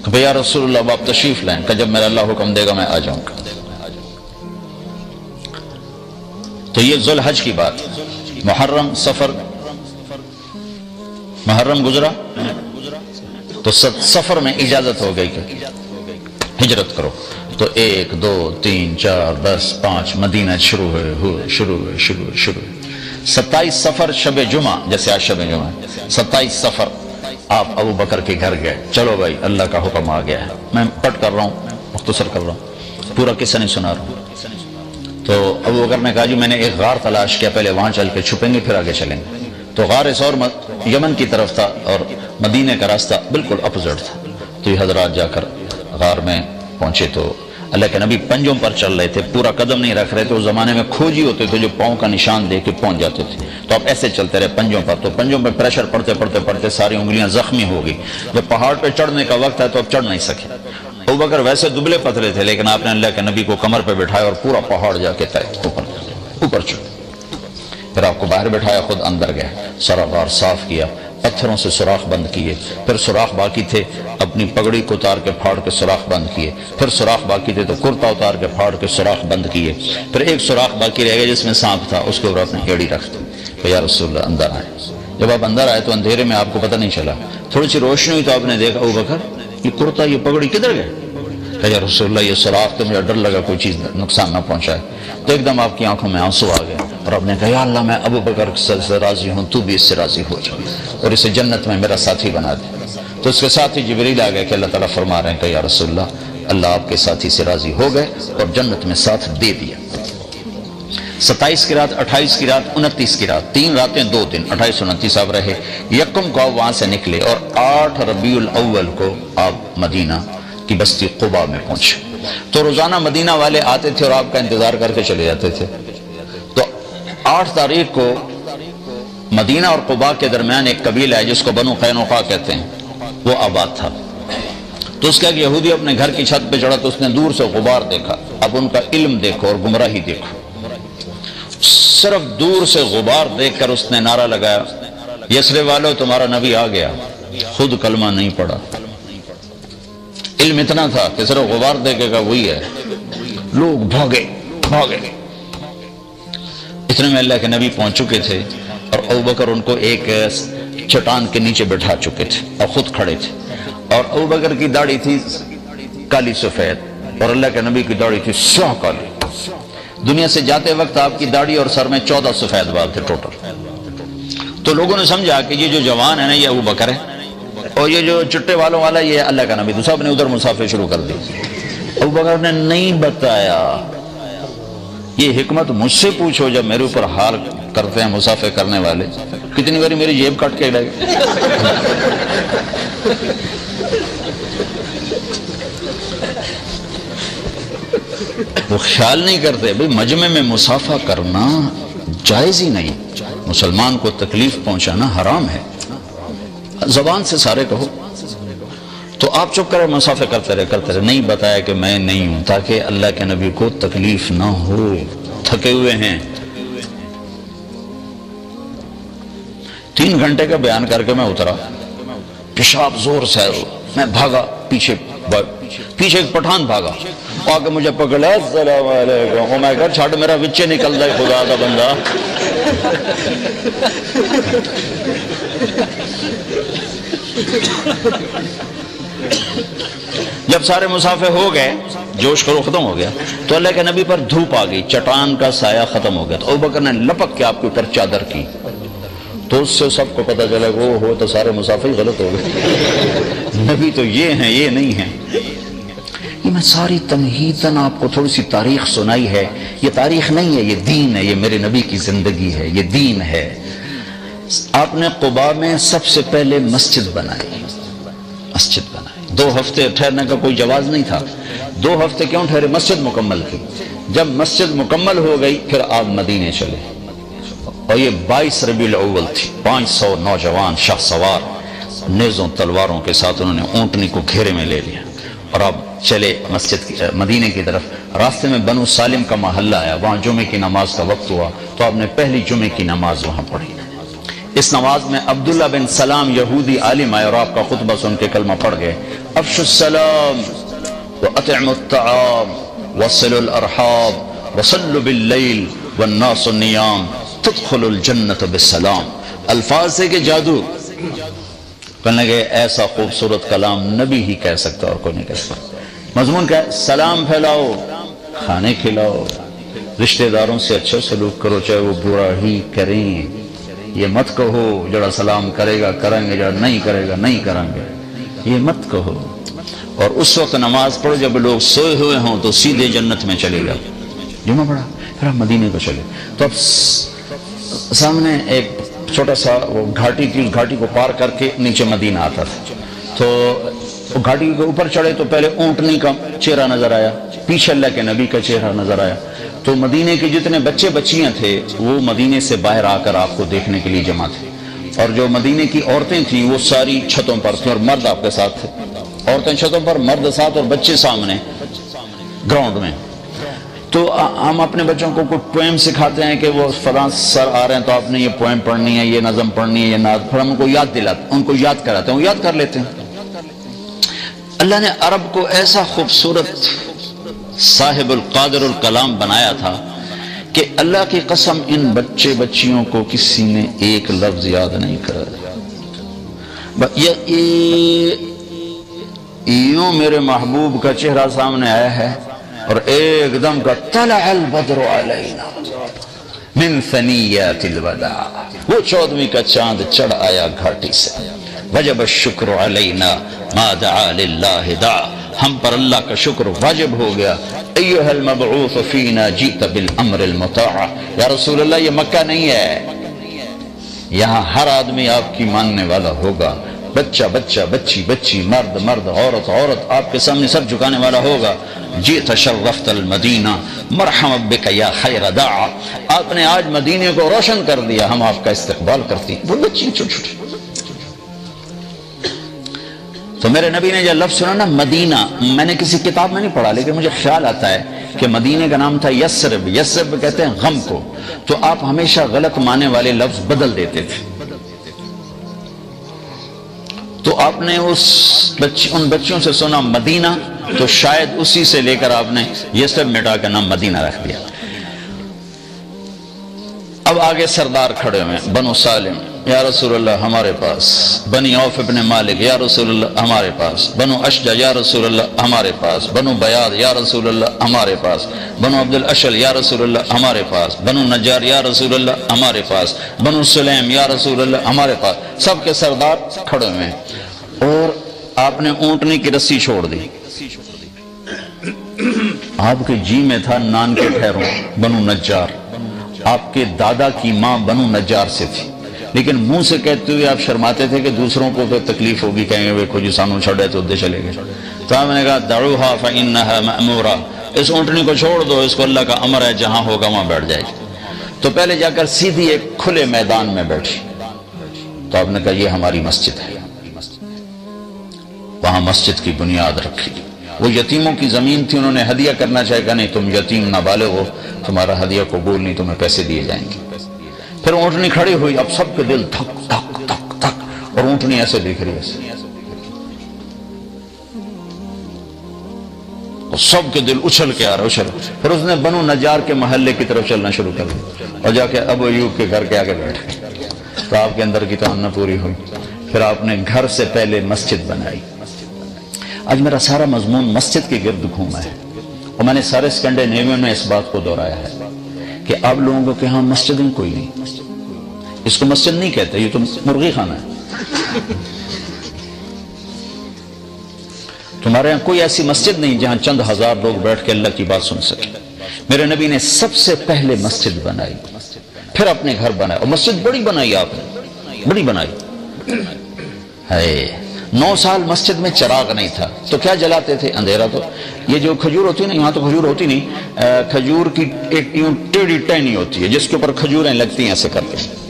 کہ یا رسول اللہ اب آپ تشریف لائیں، کہ جب میرا اللہ حکم دے گا میں آ جاؤں گا۔ تو یہ ذوالحج کی بات، محرم سفر، محرم گزرا تو سفر میں اجازت ہو گئی کہ ہجرت کرو، تو 1 2 3 4 10 5 مدینہ شروع ہوئے 27 سفر شب جمعہ، جیسے آج شب جمعہ، 27 سفر آپ ابو بکر کے گھر گئے، چلو بھائی اللہ کا حکم آ گیا ہے، میں پٹ کر رہا ہوں، مختصر کر رہا ہوں، پورا قصہ نہیں سنا رہا ہوں۔ تو ابو بکر نے کہا جی میں نے ایک غار تلاش کیا، پہلے وہاں چل کے چھپیں گے پھر آگے چلیں گے۔ تو غار اور یمن کی طرف تھا اور مدینے کا راستہ بالکل اپوزٹ تھا۔ تو یہ حضرات جا کر غار میں پہنچے تو اللہ کے نبی پنجوں پر چل رہے تھے، پورا قدم نہیں رکھ رہے تھے۔ اس زمانے میں کھوجی ہوتے تھے جو پاؤں کا نشان دے کے پہنچ جاتے تھے، تو آپ ایسے چلتے رہے پنجوں پر، تو پنجوں پہ پریشر پڑتے ساری انگلیاں زخمی ہو گئی۔ جب پہاڑ پہ چڑھنے کا وقت ہے تو اب چڑھ نہیں سکے۔ ابو بکر ویسے دبلے پتلے تھے، لیکن آپ نے اللہ کے نبی کو کمر پہ بٹھایا اور پورا پہاڑ جا کے طے اوپر چڑھ، پھر آپ کو باہر بٹھایا، خود اندر گئے، سارا غار صاف کیا، پتھروں سے سوراخ بند کیے، پھر سوراخ باقی تھے اپنی پگڑی کو اتار کے پھاڑ کے سوراخ بند کیے، پھر سوراخ باقی تھے تو کرتا اتار کے پھاڑ کے سوراخ بند کیے، پھر ایک سوراخ باقی رہ گیا جس میں سانپ تھا، اس کے اوپر اپنی ایڑی رکھ دی کہ یا رسول اللہ اندر آئے۔ جب آپ اندر آئے تو اندھیرے میں آپ کو پتہ نہیں چلا، تھوڑی سی روشنی ہوئی تو آپ نے دیکھا ابو بکر یہ کرتا یہ پگڑی کدھر گئے؟ کہ یا رسول اللہ یہ سوراخ تو مجھے ڈر لگا کوئی چیز نقصان نہ پہنچائے۔ تو ایک دم آپ کی آنکھوں میں آنسو آ گئے اور آپ نے کہا یا اللہ میں ابو بکر سے راضی ہوں، تو بھی اس سے راضی ہو جا اور اسے جنت میں میرا ساتھی بنا دے۔ تو اس کے ساتھ ہی جبریل آ گئے کہ اللہ تعالیٰ فرما رہے ہیں کہ یا رسول اللہ اللہ آپ کے ساتھی سے راضی ہو گئے اور جنت میں ساتھ دے دیا۔ 27 کی رات، 28 کی رات، 29 کی رات، 3 راتیں 2 دن، 28 29 آپ رہے۔ یکم کو آپ وہاں سے نکلے اور 8 ربیع الاول کو آپ مدینہ کی بستی قباء میں پہنچے۔ تو روزانہ مدینہ والے آتے تھے اور آپ کا انتظار کر کے چلے جاتے تھے۔ تو 8 تاریخ کو مدینہ اور قباء کے درمیان ایک قبیلہ ہے جس کو بنو قینقاع کہتے ہیں، وہ آباد تھا۔ تو اس کا ایک یہودی اپنے گھر کی چھت پہ چڑھا تو اس نے دور سے غبار دیکھا۔ اب ان کا علم دیکھو اور گمراہی دیکھو، صرف دور سے غبار دیکھ کر اس نے نعرہ لگایا یثرب والو تمہارا نبی آ گیا۔ خود کلمہ نہیں پڑھا، علم اتنا تھا کہ صرف غبار دیکھے گا وہی ہے۔ لوگ بھاگے۔ اتنے میں اللہ کے نبی پہنچ چکے تھے اور ابوبکر ان کو ایک چٹان کے نیچے بٹھا چکے تھے اور خود کھڑے تھے، اور ابوبکر کی داڑھی تھی کالی سفید اور اللہ کے نبی کی داڑھی تھی سیاہ کالی۔ دنیا سے جاتے وقت آپ کی داڑھی اور سر میں 14 سفید بال تھے ٹوٹل۔ تو لوگوں نے سمجھا کہ یہ جو جوان ہے نا یہ ابوبکر ہے اور یہ جو چٹے والوں والا یہ اللہ کا نبی، تو سب نے ادھر مسافر شروع کر دی۔ ابوبکر نے نہیں بتایا، یہ حکمت مجھ سے پوچھو جب میرے اوپر حال کرتے ہیں مسافر کرنے والے، کتنی باری میری جیب کٹ کے لگے۔ وہ خیال نہیں کرتے بھئی مجمع میں مسافہ کرنا جائز ہی نہیں، مسلمان کو تکلیف پہنچانا حرام ہے، زبان سے سارے کہو۔ تو آپ چپ کرے مسافہ کرتے رہے، نہیں بتایا کہ میں نہیں ہوں تاکہ اللہ کے نبی کو تکلیف نہ ہو، تھکے ہوئے ہیں۔ 3 گھنٹے کا بیان کر کے میں اترا، پیشاب زور سے، میں بھاگا پیچھے ایک پٹھان بھاگا، آگے مجھے پکڑا، السلام علیکم، میں کہا چھاڑ میرا وچے نکل رہا ہے خدا کا بندہ۔ جب سارے مسافر ہو گئے، جوش کرو ختم ہو گیا، تو اللہ کے نبی پر دھوپ آ گئی، چٹان کا سایہ ختم ہو گیا، تو ابوبکر نے لپک کے آپ کے اوپر چادر کی، تو اس سے سب کو پتہ چلا کہ وہ ہو تو سارے مسافر غلط ہو گئے، نبی تو یہ ہیں، یہ نہیں ہیں۔ یہ میں ساری تمہیداً آپ کو تھوڑی سی تاریخ سنائی ہے، یہ تاریخ نہیں ہے، یہ دین ہے، یہ میرے نبی کی زندگی ہے، یہ دین ہے۔ آپ نے قباء میں سب سے پہلے مسجد بنائی، مسجد بنائی۔ 2 ہفتے ٹھہرنے کا کوئی جواز نہیں تھا، 2 ہفتے کیوں ٹھہرے؟ مسجد مکمل کی۔ جب مسجد مکمل ہو گئی پھر آپ مدینے چلے، اور یہ 22 ربیع الاول تھی، 500 نوجوان شاہ سوار نیزوں تلواروں کے ساتھ انہوں نے اونٹنی کو گھیرے میں لے لیا، اور اب چلے مسجد مدینے کی طرف۔ راستے میں بنو سالم کا محلہ آیا، وہاں جمعے کی نماز کا وقت ہوا، تو آپ نے پہلی جمعے کی نماز وہاں پڑھی۔ اس نماز میں عبداللہ بن سلام یہودی عالم آئے اور آپ کا خطبہ سن کے کلمہ پڑھ گئے۔ افشوا السلام واطعموا الطعام وصلوا الارحام وصلوا باللیل والناس نیام تدخلوا الجنت بالسلام۔ الفاظ سے کہ جادو، کہنے لگے ایسا خوبصورت کلام نبی ہی کہہ سکتا اور کوئی نہیں کہہ سکتا۔ مضمون کیا ہے؟ سلام پھیلاؤ، کھانے کھلاؤ، رشتہ داروں سے اچھا سلوک کرو چاہے وہ برا ہی کریں، یہ مت کہو جڑا سلام کرے گا کریں گے، جڑا نہیں کرے گا نہیں کریں گے، یہ مت کہو۔ اور اس وقت نماز پڑھو جب لوگ سوئے ہوئے ہوں تو سیدھے جنت میں چلے گا۔ جمعہ پڑھا، پھر آپ مدینے کو چلے، تو اب سامنے ایک چھوٹا سا وہ گھاٹی تھی، گھاٹی کو پار کر کے نیچے مدینہ آتا تھا، تو وہ گھاٹی کے اوپر چڑھے تو پہلے اونٹنی کا چہرہ نظر آیا، پیچھے اللہ کے نبی کا چہرہ نظر آیا، تو مدینے کے جتنے بچے بچیاں تھے وہ مدینے سے باہر آ کر آپ کو دیکھنے کے لیے جمع تھے، اور جو مدینے کی عورتیں تھیں وہ ساری چھتوں پر تھیں اور مرد آپ کے ساتھ تھے، عورتیں چھتوں پر، مرد ساتھ، اور بچے سامنے گراؤنڈ میں۔ تو ہم اپنے بچوں کو کوئی پوئم سکھاتے ہیں کہ وہ فلاں سر آ رہے ہیں تو آپ نے یہ پوئم پڑھنی ہے، یہ نظم پڑھنی ہے، یہ نعت، پھر ہم ان کو یاد دلاتے، ان کو یاد کراتے ہیں، وہ یاد کر لیتے ہیں۔ اللہ نے عرب کو ایسا خوبصورت صاحب القادر الکلام بنایا تھا کہ اللہ کی قسم ان بچے بچیوں کو کسی نے ایک لفظ یاد نہیں کرا۔ یوں میرے محبوب کا چہرہ سامنے آیا ہے اور ایک دم کا طلع البدر علینا من ثنیات الوداع، وہ 14ویں کا چاند چڑھ آیا گھاٹی سے، وجب الشکر علینا ما دعا للہ دعا، ہم پر اللہ کا شکر واجب ہو گیا۔ ایھا المبعوث فینا جئت بالامر المطاع، یا رسول اللہ یہ مکہ نہیں ہے، یہاں ہر آدمی آپ کی ماننے والا ہوگا، بچہ بچہ، بچی بچی، مرد مرد، عورت عورت، آپ کے سامنے سر جھکانے والا ہوگا۔ جئت شرفت المدینہ مرحبا بک یا خیر داع، آپ نے آج مدینے کو روشن کر دیا، ہم آپ کا استقبال کرتی ہیں۔ وہ بچی چھوٹی چھوٹی، تو میرے نبی نے جو لفظ سنا نا مدینہ، میں نے کسی کتاب میں نہیں پڑھا لیکن مجھے خیال آتا ہے کہ مدینے کا نام تھا یثرب، یثرب کہتے ہیں غم کو، تو آپ ہمیشہ غلط معنی والے لفظ بدل دیتے تھے، تو آپ نے ان بچوں سے سنا مدینہ، تو شاید اسی سے لے کر آپ نے یثرب مٹا کے نام مدینہ رکھ دیا۔ اب آگے سردار کھڑے ہوئے، بنو سالم یا رسول اللہ ہمارے پاس، بنی عوف ابن مالک یا رسول اللہ ہمارے پاس، بنو اشجع یا رسول اللہ ہمارے پاس، بنو بیاض یا رسول اللہ ہمارے پاس، بنو عبد الاشل یا رسول اللہ ہمارے پاس، بنو نجار یا رسول اللہ ہمارے پاس، بنو سلیم یا رسول اللہ ہمارے پاس، سب کے سردار کھڑے ہوئے ہیں، اور آپ نے اونٹنی کی رسی چھوڑ دی، آپ کے جی میں تھا نان کے ٹھہروں بنو نجار، آپ کے دادا کی ماں بنو نجار سے تھی، لیکن منہ سے کہتے ہوئے آپ شرماتے تھے کہ دوسروں کو تو تکلیف ہوگی، کہیں گے ویکھو جی سانو چھڑے تو ادھے چلے گئے، تو آپ نے کہا دعوہا فإنہا مأمورہ، اس اونٹنی کو چھوڑ دو، اس کو اللہ کا امر ہے، جہاں ہوگا وہاں بیٹھ جائے گی۔ تو پہلے جا کر سیدھی ایک کھلے میدان میں بیٹھی، تو آپ نے کہا یہ ہماری مسجد ہے، وہاں مسجد کی بنیاد رکھی۔ وہ یتیموں کی زمین تھی، انہوں نے ہدیہ کرنا چاہے کہ نہیں تم یتیم نابالغ ہو، تمہارا ہدیہ قبول نہیں، تمہیں پیسے دیے جائیں گے۔ پھر اونٹنی کھڑی ہوئی، اب سب کے دل دھک دھک دھک دھک، اور اونٹنی ایسے دیکھ رہی ہے، اور سب کے دل اچھل کے آ رہے اچھل۔ پھر اس نے بنو نجار کے محلے کی طرف چلنا شروع کر دیا، اور جا کے ابو ایوب کے گھر کے آگے بیٹھ گئے، تو آپ کے اندر کی تمنا پوری ہوئی پھر آپ نے گھر سے پہلے مسجد بنائی۔ آج میرا سارا مضمون مسجد کے گرد گھوما ہے، اور میں نے سارے اسکینڈینیوین میں اس بات کو دہرایا ہے کہ آپ لوگوں کو کہ ہاں مسجدیں کوئی نہیں، اس کو مسجد نہیں کہتے، یہ تو مرغی خانہ ہے۔ تمہارے یہاں کوئی ایسی مسجد نہیں جہاں چند ہزار لوگ بیٹھ کے اللہ کی بات سن سکے۔ میرے نبی نے سب سے پہلے مسجد بنائی، پھر اپنے گھر بنایا، اور مسجد بڑی بنائی آپ نے، بڑی بنائی ہے۔ 9 سال مسجد میں چراغ نہیں تھا تو کیا جلاتے تھے؟ اندھیرا تو یہ جو کھجور ہوتی ہے نا، یہاں تو کھجور ہوتی نہیں، کھجور کی ایک یوں ٹیڑھی ٹہنی ہوتی ہے جس کے اوپر کھجوریں لگتی ہیں ایسے کرتے ہیں،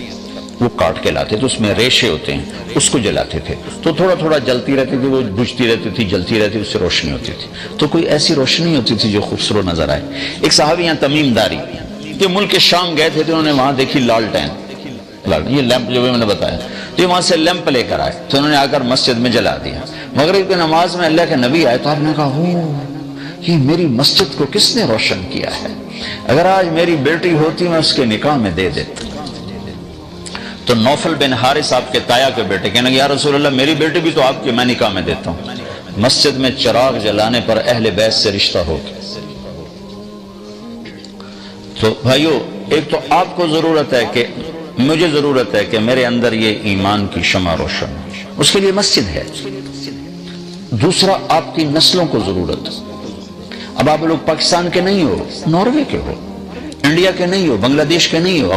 وہ کاٹ کے لاتے تو اس میں ریشے ہوتے ہیں، اس کو جلاتے تھے تو تھوڑا تھوڑا جلتی رہتی تھی، وہ بجھتی رہتی تھی، جلتی رہتی، اس سے روشنی ہوتی تھی، تو کوئی ایسی روشنی ہوتی تھی جو خوبصورت نظر آئے۔ ایک صحابی یہاں تمیم داری جو ملک شام گئے تھے تو انہوں نے وہاں دیکھی لالٹین، یہ لیمپ جو بھی میں نے بتایا، تو وہاں سے لیمپ لے کر آئے تو انہوں نے آ کر مسجد میں جلا دیا۔ مغرب کی نماز میں اللہ کے نبی آئے تو آپ نے کہا یہ میری مسجد کو کس نے روشن کیا ہے؟ اگر آج میری بیٹی ہوتی میں اس کے نکاح میں دے دیتا۔ تو نوفل بن حارث آپ کے تایا کے بیٹے کہنے لگے یا رسول اللہ میری بیٹی بھی تو آپ کی، میں نکاح میں دیتا ہوں۔ مسجد میں چراغ جلانے پر اہل بیت سے رشتہ ہو گیا۔ تو بھائیو، ایک تو آپ کو ضرورت ہے کہ مجھے ضرورت ہے کہ میرے اندر یہ ایمان کی شمع روشن ہو، اس کے لیے مسجد ہے۔ دوسرا، آپ کی نسلوں کو ضرورت ہے۔ اب آپ لوگ پاکستان کے نہیں ہو، ناروے کے ہو، انڈیا کے نہیں ہو، بنگلہ دیش کے نہیں ہو،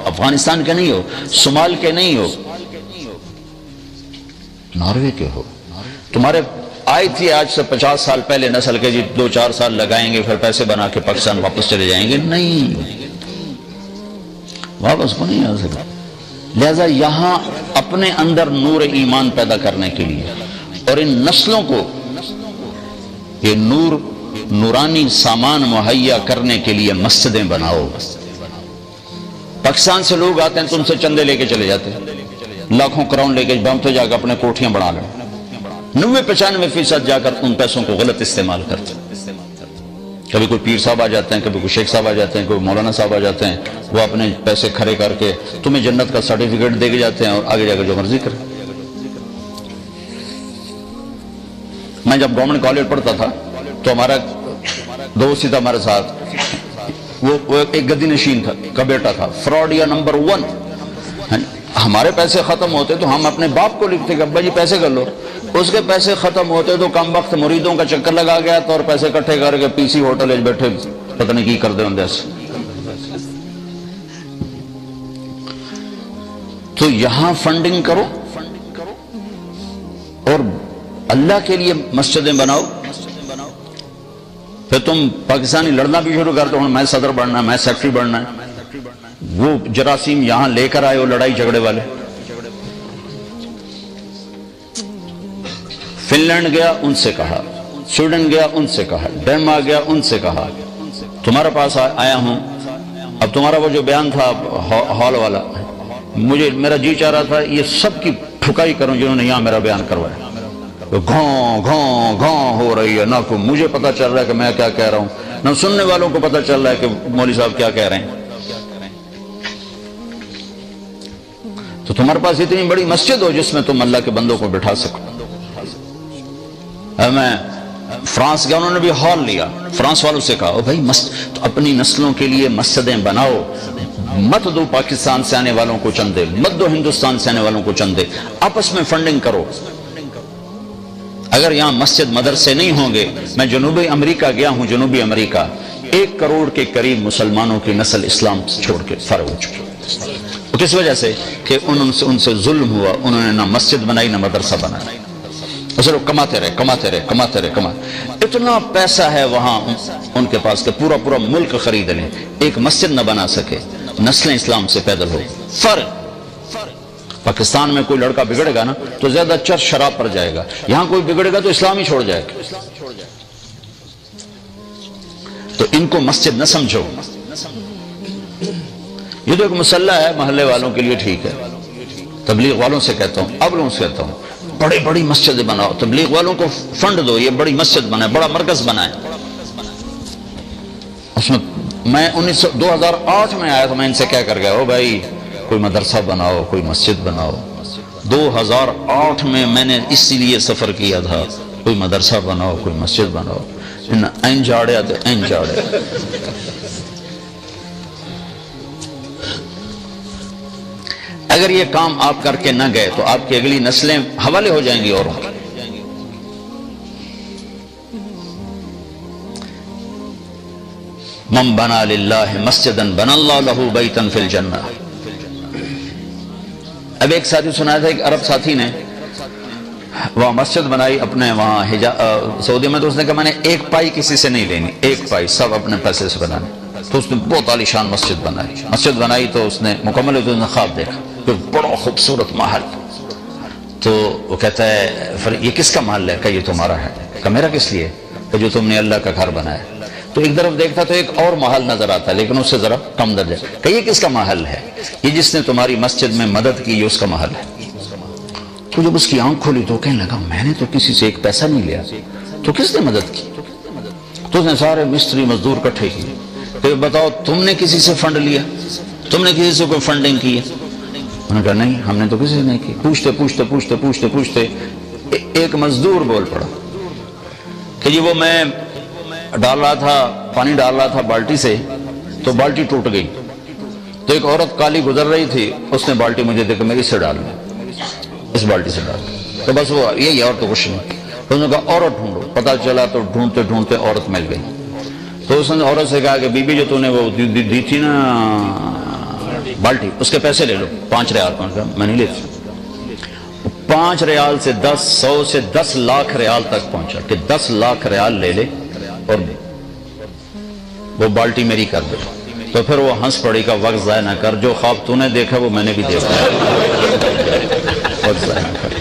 افغانستان کے نہیں ہو، صومال کے نہیں ہو، ناروے کے ہو۔ تمہارے آئی تھی آج سے 50 سال پہلے نسل کے، جی 2-4 سال لگائیں گے پھر پیسے بنا کے پاکستان واپس چلے جائیں گے، نہیں، واپس کو نہیں آ سکتا۔ لہذا یہاں اپنے اندر نور ایمان پیدا کرنے کے لیے اور ان نسلوں کو یہ نورانی سامان مہیا کرنے کے لیے مسجدیں بناؤ۔ پاکستان سے لوگ آتے ہیں تو ان سے چندے لے کے چلے جاتے ہیں، لاکھوں کراؤن لے کے بمتے جا کے اپنے کوٹھیاں بنا لیں، 90-95% جا کر ان پیسوں کو غلط استعمال کرتے ہیں۔ کبھی کوئی پیر صاحب آ جاتے ہیں، کبھی کوئی شیخ صاحب آ جاتے ہیں، کوئی مولانا صاحب آ جاتے ہیں، وہ اپنے پیسے کھڑے کر کے تمہیں جنت کا سرٹیفکیٹ دے کے جاتے ہیں اور آگے جا کے جو مرضی کریں۔ میں جب گورنمنٹ کالج پڑھتا تھا تو ہمارا دوست تھا ہمارے ساتھ، وہ ایک گدی نشین تھا کا بیٹا تھا، فراڈیا نمبر 1۔ ہمارے پیسے ختم ہوتے تو ہم اپنے باپ کو لکھتے کہ ابا جی پیسے کر لو، اس کے پیسے ختم ہوتے تو کم وقت مریدوں کا چکر لگا گیا تو اور پیسے اکٹھے کر کے پی سی ہوٹل بیٹھے پتہ نہیں کی کر دے ہوں سے۔ تو یہاں فنڈنگ کرو اور اللہ کے لیے مسجدیں بناؤ، پھر تم پاکستانی لڑنا بھی شروع کر دو، میں صدر بننا ہے، میں سیکرٹری بننا ہے۔ وہ جراثیم یہاں لے کر آئے ہو لڑائی جھگڑے والے۔ فن لینڈ گیا ان سے کہا، سویڈن گیا ان سے کہا، ڈینمارک گیا ان سے کہا تمہارے پاس آیا ہوں۔ اب تمہارا وہ جو بیان تھا ہال والا، میرا جی چاہ رہا تھا یہ سب کی ٹھکائی کروں جنہوں نے یہاں میرا بیان کروایا۔ گھوں گھوں گھوں ہو رہی ہے، نہ کو مجھے پتا چل رہا ہے کہ میں کیا کہہ رہا ہوں، نہ سننے والوں کو پتا چل رہا ہے کہ مولوی صاحب کیا کہہ رہے ہیں۔ تو تمہارے پاس اتنی بڑی مسجد ہو جس میں تم اللہ کے بندوں کو بٹھا سکو۔ میں فرانس گیا، انہوں نے بھی ہال لیا، فرانس والوں سے کہا بھائی تو اپنی نسلوں کے لیے مسجدیں بناؤ، مت دو پاکستان سے آنے والوں کو چندے، مت دو ہندوستان سے آنے والوں کو چندے، آپس میں فنڈنگ کرو۔ اگر یہاں مسجد مدرسے نہیں ہوں گے، میں جنوبی امریکہ گیا ہوں، جنوبی امریکہ 1 کروڑ کے قریب مسلمانوں کی نسل اسلام چھوڑ کے فارغ ہو چکی۔ کس وجہ سے کہ ان سے ظلم ہوا، انہوں نے نہ مسجد بنائی نہ مدرسہ بنایا، صرف کماتے رہے۔ اتنا پیسہ ہے وہاں ان کے پاس کہ پورا ملک خرید لیں، ایک مسجد نہ بنا سکے، نسلیں اسلام سے پیدل ہو۔ فرق پاکستان میں کوئی لڑکا بگڑے گا نا تو زیادہ چرس شراب پر جائے گا، یہاں کوئی بگڑے گا تو اسلام ہی چھوڑ جائے گا۔ تو ان کو مسجد نہ سمجھو، یہ تو ایک مسلح ہے محلے والوں کے لیے، ٹھیک ہے، تبلیغ والوں سے کہتا ہوں، اب لوگوں سے کہتا ہوں بڑی مسجد بناؤ، تبلیغ والوں کو فنڈ دو، یہ بڑی مسجد بنائے، بڑا مرکز بنائے۔ اس میں 2008 میں آیا تو میں ان سے کہہ کر گیا، بھائی کوئی مدرسہ بناؤ، کوئی مسجد بناؤ، 2008 میں میں نے اسی لیے سفر کیا تھا، کوئی مدرسہ بناؤ، کوئی مسجد بناؤ، این جاڑیا تو این جاڑیا۔ اگر یہ کام آپ کر کے نہ گئے تو آپ کی اگلی نسلیں حوالے ہو جائیں گی اوروں کے۔ من بنا للہ مسجدا بنا اللہ لہ بیتا فی الجنہ۔ اب ایک ساتھی سنا تھا، ایک عرب ساتھی نے وہاں مسجد بنائی اپنے وہاں سعودی میں، تو اس نے کہا میں نے ایک پائی کسی سے نہیں لینی، ایک پائی سب اپنے پیسے سے بنانی۔ تو اس نے بہت عالیشان مسجد بنائی تو اس نے مکمل اس نے خواب دیکھا کہ بڑا خوبصورت محل۔ تو وہ کہتا ہے پھر یہ کس کا محل ہے؟ کہ یہ تمہارا ہے۔ کہ میرا کس لیے؟ کہ جو تم نے اللہ کا گھر بنایا۔ تو ایک طرف دیکھتا تو ایک اور محل نظر آتا ہے لیکن اس سے ذرا کم درجہ، کہ یہ کس کا محل ہے؟ یہ جس نے تمہاری مسجد میں مدد کی یہ اس کا محل ہے۔ تو جب اس کی آنکھ کھولی تو کہنے لگا میں نے تو کسی سے ایک پیسہ نہیں لیا، تو کس نے مدد کی؟ تو اس نے سارے مستری مزدور اکٹھے کیے کہ بتاؤ تم نے کسی سے فنڈ لیا؟ تم نے کسی سے کوئی فنڈنگ کی ہے؟ انہوں نے کہا نہیں ہم نے تو کسی سے نہیں کی۔ پوچھتے ایک مزدور بول پڑا کہ جی وہ میں ڈال رہا تھا، پانی ڈال رہا تھا بالٹی سے تو بالٹی ٹوٹ گئی، تو ایک عورت کالی گزر رہی تھی، اس نے بالٹی مجھے دے کے میں اس سے ڈال لوں، اس بالٹی سے ڈال، تو بس وہ یہی اور تو کچھ نہیں۔ تو انہوں نے کہا عورت ڈھونڈو، پتہ چلا تو ڈھونڈتے عورت مل گئی۔ تو اس نے عورت سے کہا کہ بی بی جو تو نے وہ دی تھی نا بالٹی، اس کے پیسے لے لو 5 ریال۔ میں نہیں لیتی۔ 5 ریال سے 100 سے 10 لاکھ ریال تک پہنچا کہ 10 لاکھ ریال لے لے اور وہ بالٹی میری کر دے۔ تو پھر وہ ہنس پڑی کا وقت ضائع نہ کر، جو خواب تو نے دیکھا وہ میں نے بھی دیکھا، وقت ضائع نہ کر،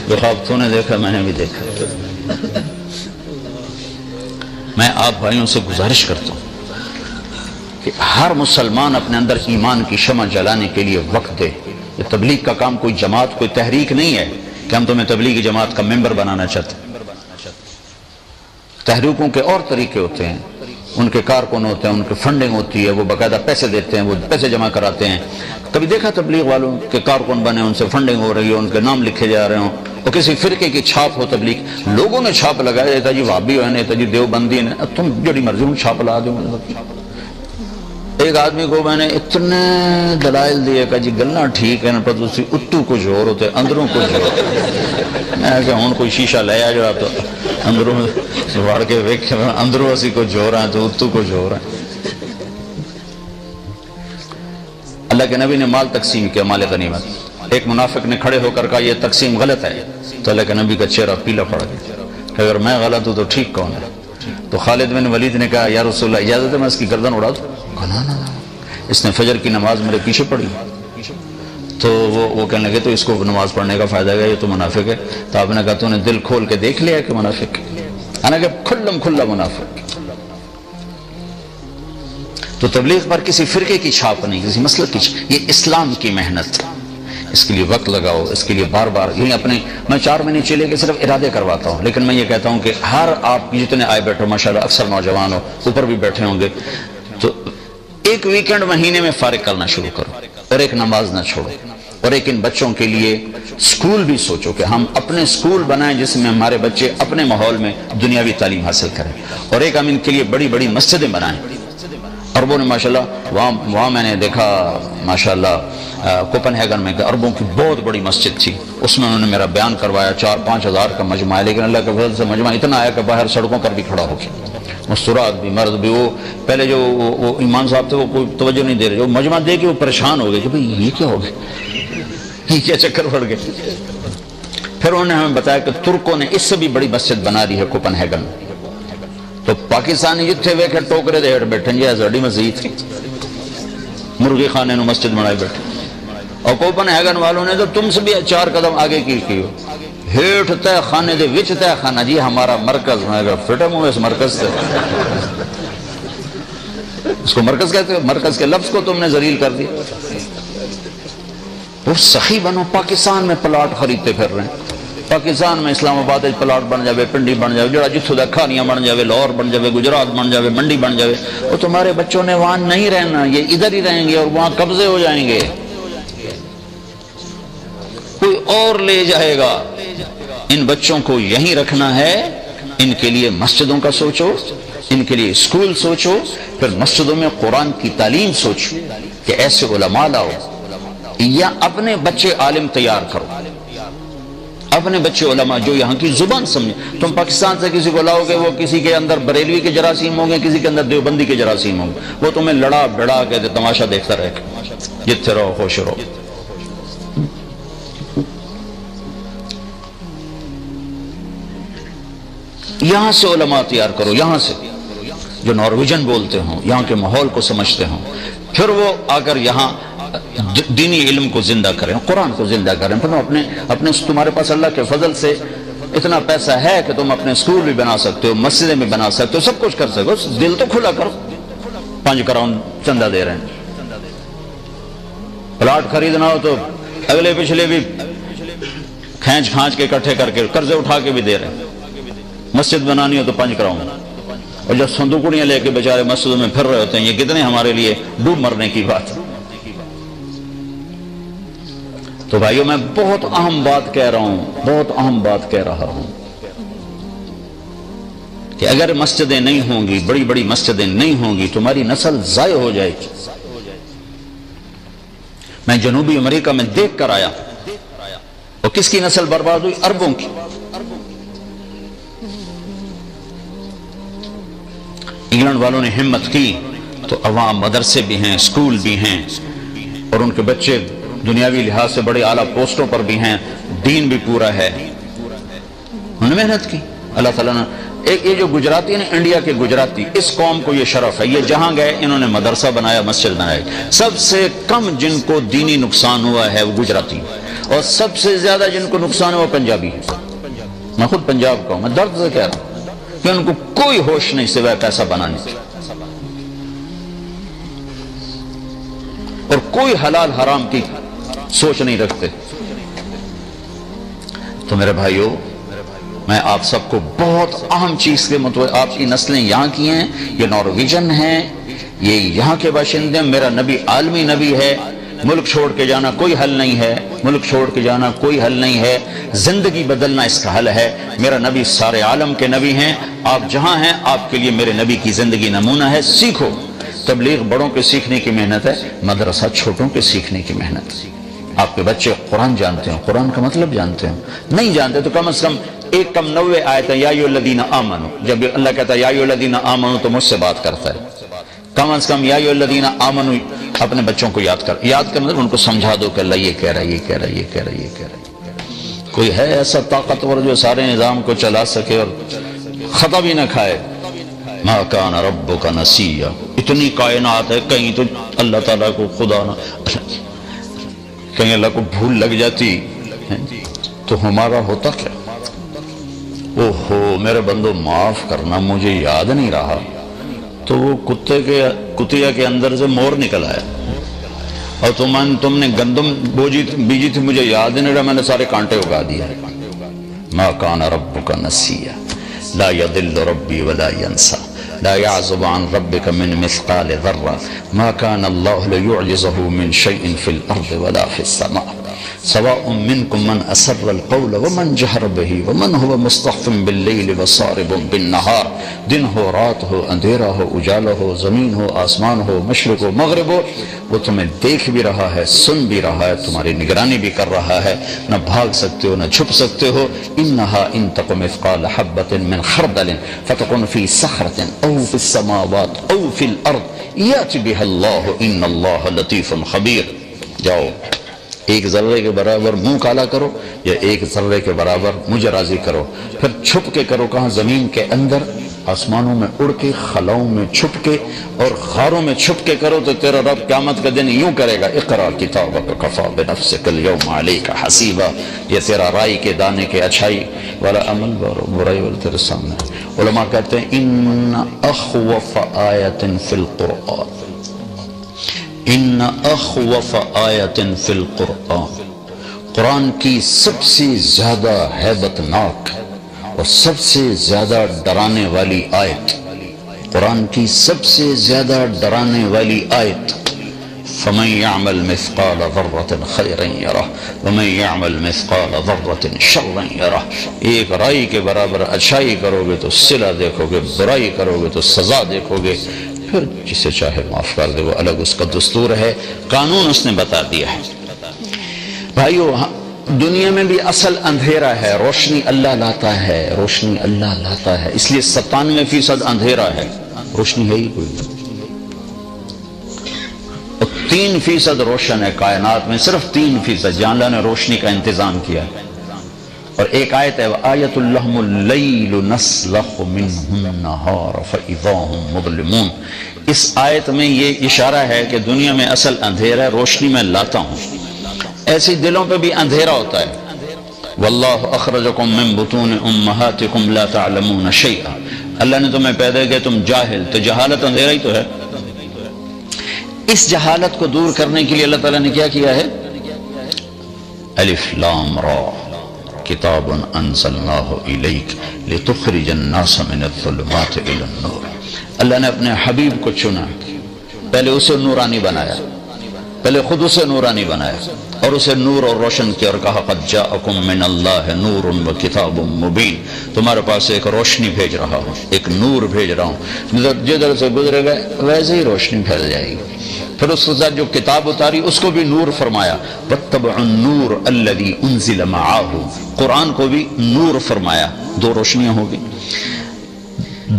جو خواب تو نے دیکھا میں نے بھی دیکھا۔ میں آپ بھائیوں سے گزارش کرتا ہوں کہ ہر مسلمان اپنے اندر ایمان کی شمع جلانے کے لیے وقت دے۔ یہ تبلیغ کا کام کوئی جماعت کوئی تحریک نہیں ہے کہ ہم تمہیں تبلیغی جماعت کا ممبر بنانا چاہتے ہیں۔ تحریکوں کے اور طریقے ہوتے ہیں، ان کے کارکن ہوتے ہیں، ان کی فنڈنگ ہوتی ہے، وہ باقاعدہ پیسے دیتے ہیں، وہ پیسے جمع کراتے ہیں۔ کبھی دیکھا تبلیغ والوں کے کارکن بنے، ان سے فنڈنگ ہو رہی ہے، ان کے نام لکھے جا رہے ہوں، اور کسی فرقے کی چھاپ ہو تبلیغ، لوگوں نے چھاپ لگایا تھا جی وہابی ہے تھا جی دیوبندی نے، تم جڑی مرضی ہوں چھاپ لگا دو۔ ایک آدمی کو میں نے اتنے دلائل دیے کہ جی گلنا ٹھیک ہے نا پر دوسری اتو کچھ اور ہوتے اندروں کچھ اور۔ میں کہ ہوں کوئی شیشہ لے آ جو تو اندروں سوار کے ویک اندروں اسی کو جو رہا ہے تو اتو کو جو رہا ہے۔ اللہ کے نبی نے مال تقسیم کیا، مال غنیمت۔ ایک منافق نے کھڑے ہو کر کہا یہ تقسیم غلط ہے، تو اللہ کے نبی کا چہرہ پیلا پڑ گیا کہ اگر میں غلط ہوں تو ٹھیک کون ہے؟ تو خالد بن ولید نے کہا یا رسول اللہ اجازت ہے میں اس کی گردن اڑا دوں؟ نہ، اس نے فجر کی نماز میرے پیچھے پڑھی۔ تو وہ کہنے لگے تو اس کو نماز پڑھنے کا فائدہ ہے، یہ تو منافق ہے۔ تو آپ نے کہا تو نے دل کھول کے دیکھ لیا کہ منافق ہے؟ حالانکہ کھلم کھلا منافق۔ تو تبلیغ پر کسی فرقے کی چھاپ نہیں، کسی مسلک کی چھاپ، یہ اسلام کی محنت، اس کے لیے وقت لگاؤ، اس کے لیے بار بار یہی اپنے میں 4 مہینے چلے کے صرف ارادے کرواتا ہوں، لیکن میں یہ کہتا ہوں کہ ہر آپ جتنے آئے بیٹھو ماشاءاللہ اکثر نوجوان ہو، اوپر بھی بیٹھے ہوں گے، تو ایک ویکنڈ مہینے میں فارغ کرنا شروع کرو اور ایک نماز نہ چھوڑو، اور ایک ان بچوں کے لیے سکول بھی سوچو کہ ہم اپنے سکول بنائیں جس میں ہمارے بچے اپنے ماحول میں دنیاوی تعلیم حاصل کریں، اور ایک ہم ان کے لیے بڑی بڑی مسجدیں بنائیں۔ عربوں نے ماشاءاللہ وہاں میں نے دیکھا ماشاءاللہ کوپن ہیگن میں کہ عربوں کی بہت بڑی مسجد تھی، اس میں انہوں نے میرا بیان کروایا، 4-5 ہزار کا مجمع ہے، لیکن اللہ کے فضل سے مجمع اتنا آیا کہ باہر سڑکوں پر بھی کھڑا ہو گیا، مستورات بھی مرد بھی۔ وہ پہلے جو وہ ایمان صاحب تھے وہ کوئی توجہ نہیں دے رہے، جو مجمع دے کے وہ پریشان ہو گئے کہ بھئی یہ کیا ہو گیا، یہ کیا چکر پڑ گئے۔ پھر انہوں نے ہمیں بتایا کہ ترکوں نے اس سے بھی بڑی مسجد بنا دی ہے کوپن ہیگن۔ تو پاکستانی جتھے ویکھے ٹوکرے دے ہٹ بیٹھے جی ساڈی مسجد مرغی خانے نو مسجد بنائی بیٹھے، اور کوپن ہیگن والوں نے تو تم سے بھی 4 قدم آگے کی ہو، ہیٹ تہ خانے دے وچ تہ خانہ جی ہمارا مرکز، میں کہا فٹم ہوں اس مرکز سے، اس کو مرکز کہتے ہیں، مرکز کے لفظ کو تم نے ذلیل کر دیا۔ وہ سخی بنو، پاکستان میں پلاٹ خریدتے پھر رہے ہیں، پاکستان میں اسلام آباد پلاٹ بن جاوے، پنڈی بن جاوے، جڑا جتھوں دا کھانیاں بن جاوے، لاہور بن جاوے، گجرات بن جاوے، منڈی بن جاوے، وہ تمہارے بچوں نے وہاں نہیں رہنا، یہ ادھر ہی رہیں گے اور وہاں قبضے ہو جائیں گے۔ کوئی اور لے جائے گا. ان بچوں کو یہیں رکھنا ہے. ان کے لیے مسجدوں کا سوچو، ان کے لیے اسکول سوچو، پھر مسجدوں میں قرآن کی تعلیم سوچو کہ ایسے علماء لاؤ، یا اپنے بچے عالم تیار کرو، اپنے بچے علماء جو یہاں کی زبان سمجھے. تم پاکستان سے کسی کو لاؤ گے، وہ کسی کے اندر بریلوی کے جراثیم ہوں گے، کسی کے اندر دیوبندی کے جراثیم ہوں گے، وہ تمہیں لڑا بڑا کے تماشا دیکھتا رہے گا. جتنے رہو خوش رہو. یہاں سے علماء تیار کرو، یہاں سے جو نارویجن بولتے ہوں، یہاں کے ماحول کو سمجھتے ہوں، پھر وہ اگر یہاں دینی علم کو زندہ کریں، قرآن کو زندہ کریں. پھر اپنے تمہارے پاس اللہ کے فضل سے اتنا پیسہ ہے کہ تم اپنے اسکول بھی بنا سکتے ہو، مسجدیں بھی بنا سکتے ہو، سب کچھ کر سکتے ہو. دل تو کھلا کرو. 5 کروڑ چندہ دے رہے ہیں. پلاٹ خریدنا ہو تو اگلے پچھلے بھی کھینچ کے اکٹھے کر کے قرضے اٹھا کے بھی دے رہے ہیں. مسجد بنانی ہو تو 5 کروڑ. اور جب صندوقڑیاں لے کے بیچارے مسجدوں میں پھر رہے ہوتے ہیں، یہ کتنے ہمارے لیے ڈوب مرنے کی بات ہے. تو بھائیو، میں بہت اہم بات کہہ رہا ہوں، بہت اہم بات کہہ رہا ہوں کہ اگر مسجدیں نہیں ہوں گی، بڑی بڑی مسجدیں نہیں ہوں گی، تمہاری نسل ضائع ہو جائے گی. میں جنوبی امریکہ میں دیکھ کر آیا، اور کس کی نسل برباد ہوئی؟ عربوں کی. انگلینڈ والوں نے ہمت کی تو عوام مدرسے بھی ہیں، اسکول بھی ہیں، اور ان کے بچے دنیاوی لحاظ سے بڑے اعلیٰ پوسٹوں پر بھی ہیں، دین بھی پورا ہے. انہوں نے محنت کی. اللہ تعالیٰ نے یہ جو گجراتی ہیں، انڈیا کے گجراتی، اس قوم کو یہ شرف ہے، یہ جہاں گئے انہوں نے مدرسہ بنایا، مسجد بنائی. سب سے کم جن کو دینی نقصان ہوا ہے وہ گجراتی، اور سب سے زیادہ جن کو نقصان ہوا وہ پنجابی ہے. میں خود پنجاب کا ہوں، میں درد سے کہہ رہا ہوں کہ ان کو کوئی ہوش نہیں سوائے پیسہ بنانے کی، اور کوئی حلال حرام کی سوچ نہیں رکھتے. تو میرے بھائیو، میں آپ سب کو بہت اہم چیز کے مطابق، آپ کی نسلیں یہاں کی ہیں، یہ نارویجن ہیں، یہ یہاں کے باشندے ہیں. میرا نبی عالمی نبی ہے. ملک چھوڑ کے جانا کوئی حل نہیں ہے، ملک چھوڑ کے جانا کوئی حل نہیں ہے. زندگی بدلنا اس کا حل ہے. میرا نبی سارے عالم کے نبی ہیں. آپ جہاں ہیں، آپ کے لیے میرے نبی کی زندگی نمونہ ہے. سیکھو. تبلیغ بڑوں کے سیکھنے کی محنت ہے، مدرسہ چھوٹوں کے سیکھنے کی محنت. آپ کے بچے قرآن جانتے ہیں، قرآن کا مطلب جانتے ہیں. نہیں جانتے تو کم از کم 90 آیتیں یا ایھا الذین آمنو، جب اللہ کہتا ہے یا ایھا الذین آمنو تو مجھ سے بات کرتا ہے. کم از کم یا ایھا الذین آمنو اپنے بچوں کو یاد کر ان کو سمجھا دو کہ اللہ یہ کہہ رہا ہے، یہ کہہ رہا ہے، یہ کہہ رہا ہے، یہ کہہ رہا ہے. کوئی ہے ایسا طاقتور جو سارے نظام کو چلا سکے اور خطا بھی نہ کھائے؟ ما کان ربک نسیا. اتنی کائنات ہے، کہیں تو اللہ تعالیٰ کو خدا نہ، کہیں اللہ کو بھول لگ جاتی تو ہمارا ہوتا کیا؟ اوہو میرے بندو معاف کرنا، مجھے یاد نہیں رہا. تو وہ کتیا کے اندر سے مور نکل آیا، اور تم نے گندم بیجی تھی، مجھے یاد نہیں رہا، میں نے سارے کانٹے اگا دیا. ما کان ربک نسیا لا یضل ربی ولا ینسا لا يعزب عن ربك من مثقال ذرة ما كان الله ليعجزه من شيء في الأرض ولا في السماء سواء منكم من أسر القول ومن جهر به ومن هو مستخف بالليل وصارب بالنهار. دن ہو، رات ہو، اندھیرا ہو، اجالا ہو، زمین ہو، آسمان ہو، مشرق ہو، مغرب ہو، وہ تمہیں دیکھ بھی رہا ہے، سن بھی رہا ہے، تمہاری نگرانی بھی کر رہا ہے. نہ بھاگ سکتے ہو، نہ چھپ سکتے ہو. انہا ان تک مثقال حبۃ من خردل فتکن فی صخرۃ او فی السماوات او فی الارض یأتی بها اللہ ان اللہ لطیف خبیر. جاؤ، ایک ذرے کے برابر منہ کالا کرو، یا ایک ذرے کے برابر مجھے راضی کرو. پھر چھپ کے کرو، کہاں؟ زمین کے اندر، آسمانوں میں اڑ کے، خلاؤں میں چھپ کے، اور غاروں میں چھپ کے کرو تو تیرا رب قیامت کا دن یوں کرے گا، اقرا کتابک کفی بنفسک اليوم علیک حسیبا. یہ تیرا رائی کے دانے کے اچھائی والا عمل برائی والا تیرے سامنے. علماء کہتے ہیں ان اخوف آیت فی القرآن، ان اخوف آیت فی القرآن، قرآن کی سب سے زیادہ ہیبت ناک اور سب سے زیادہ ڈرانے والی آیت، قرآن کی سب سے زیادہ ڈرانے والی آیت فمن يعمل مثقال ذرة خيرا يره ومن يعمل مثقال ذرة شرا يره. ایک رائی کے برابر اچھائی کرو گے تو صلہ دیکھو گے، برائی کرو گے تو سزا دیکھو گے، پھر جسے چاہے معاف کر دے، وہ الگ اس کا دستور ہے، قانون اس نے بتا دیا ہے. بھائیو، دنیا میں بھی اصل اندھیرا ہے، روشنی اللہ لاتا ہے، روشنی اللہ لاتا ہے. اس لیے 97% اندھیرا ہے، روشنی ہے ہی کوئی نہیں. 3% روشن ہے کائنات میں، صرف 3%. جہاں اللہ نے روشنی کا انتظام کیا ہے. اور ایک آیت ہے وَآیَةٌ لَهُمُ اللَّيْلُ نَسْلَخُ مِنْهُ النَّهَارَ فَإِذَا هُمْ مُظْلِمُونَ. اس آیت میں یہ اشارہ ہے کہ دنیا میں اصل اندھیرا ہے، روشنی میں لاتا ہوں. ایسی دلوں پہ بھی اندھیرا ہوتا ہے. وَاللَّهُ أَخْرَجَكُم مِّن بُطُونِ أُمَّهَاتِكُمْ لَا تَعْلَمُونَ شَيْئًا. اللہ نے تمہیں پیدا کیا، تم جاہل، تو جہالت اندھیرا ہی تو ہے. اس جہالت کو دور کرنے کے لیے اللہ تعالیٰ نے کیا کیا ہے؟ الف لام را کتاب انزلناہ الیک لتخرج الناس من الظلمات الی النور. اللہ نے اپنے حبیب کو چنا، پہلے اسے نورانی بنایا، پہلے خود اسے نورانی بنایا اور اسے نور اور روشن کیا، اور کہا قد جاءکم من اللہ نور و کتاب مبین. تمہارے پاس ایک روشنی بھیج رہا ہوں، ایک نور بھیج رہا ہوں، جدھر سے گزرے گا ویسے ہی روشنی پھیل جائے گی. پھر اس کے ساتھ جو کتاب اتاری اس کو بھی نور فرمایا، وَاتَّبَعُوا النُّورَ الَّذِي أُنزِلَ مَعَهُ. قرآن کو بھی نور فرمایا. دو روشنیاں ہوگی.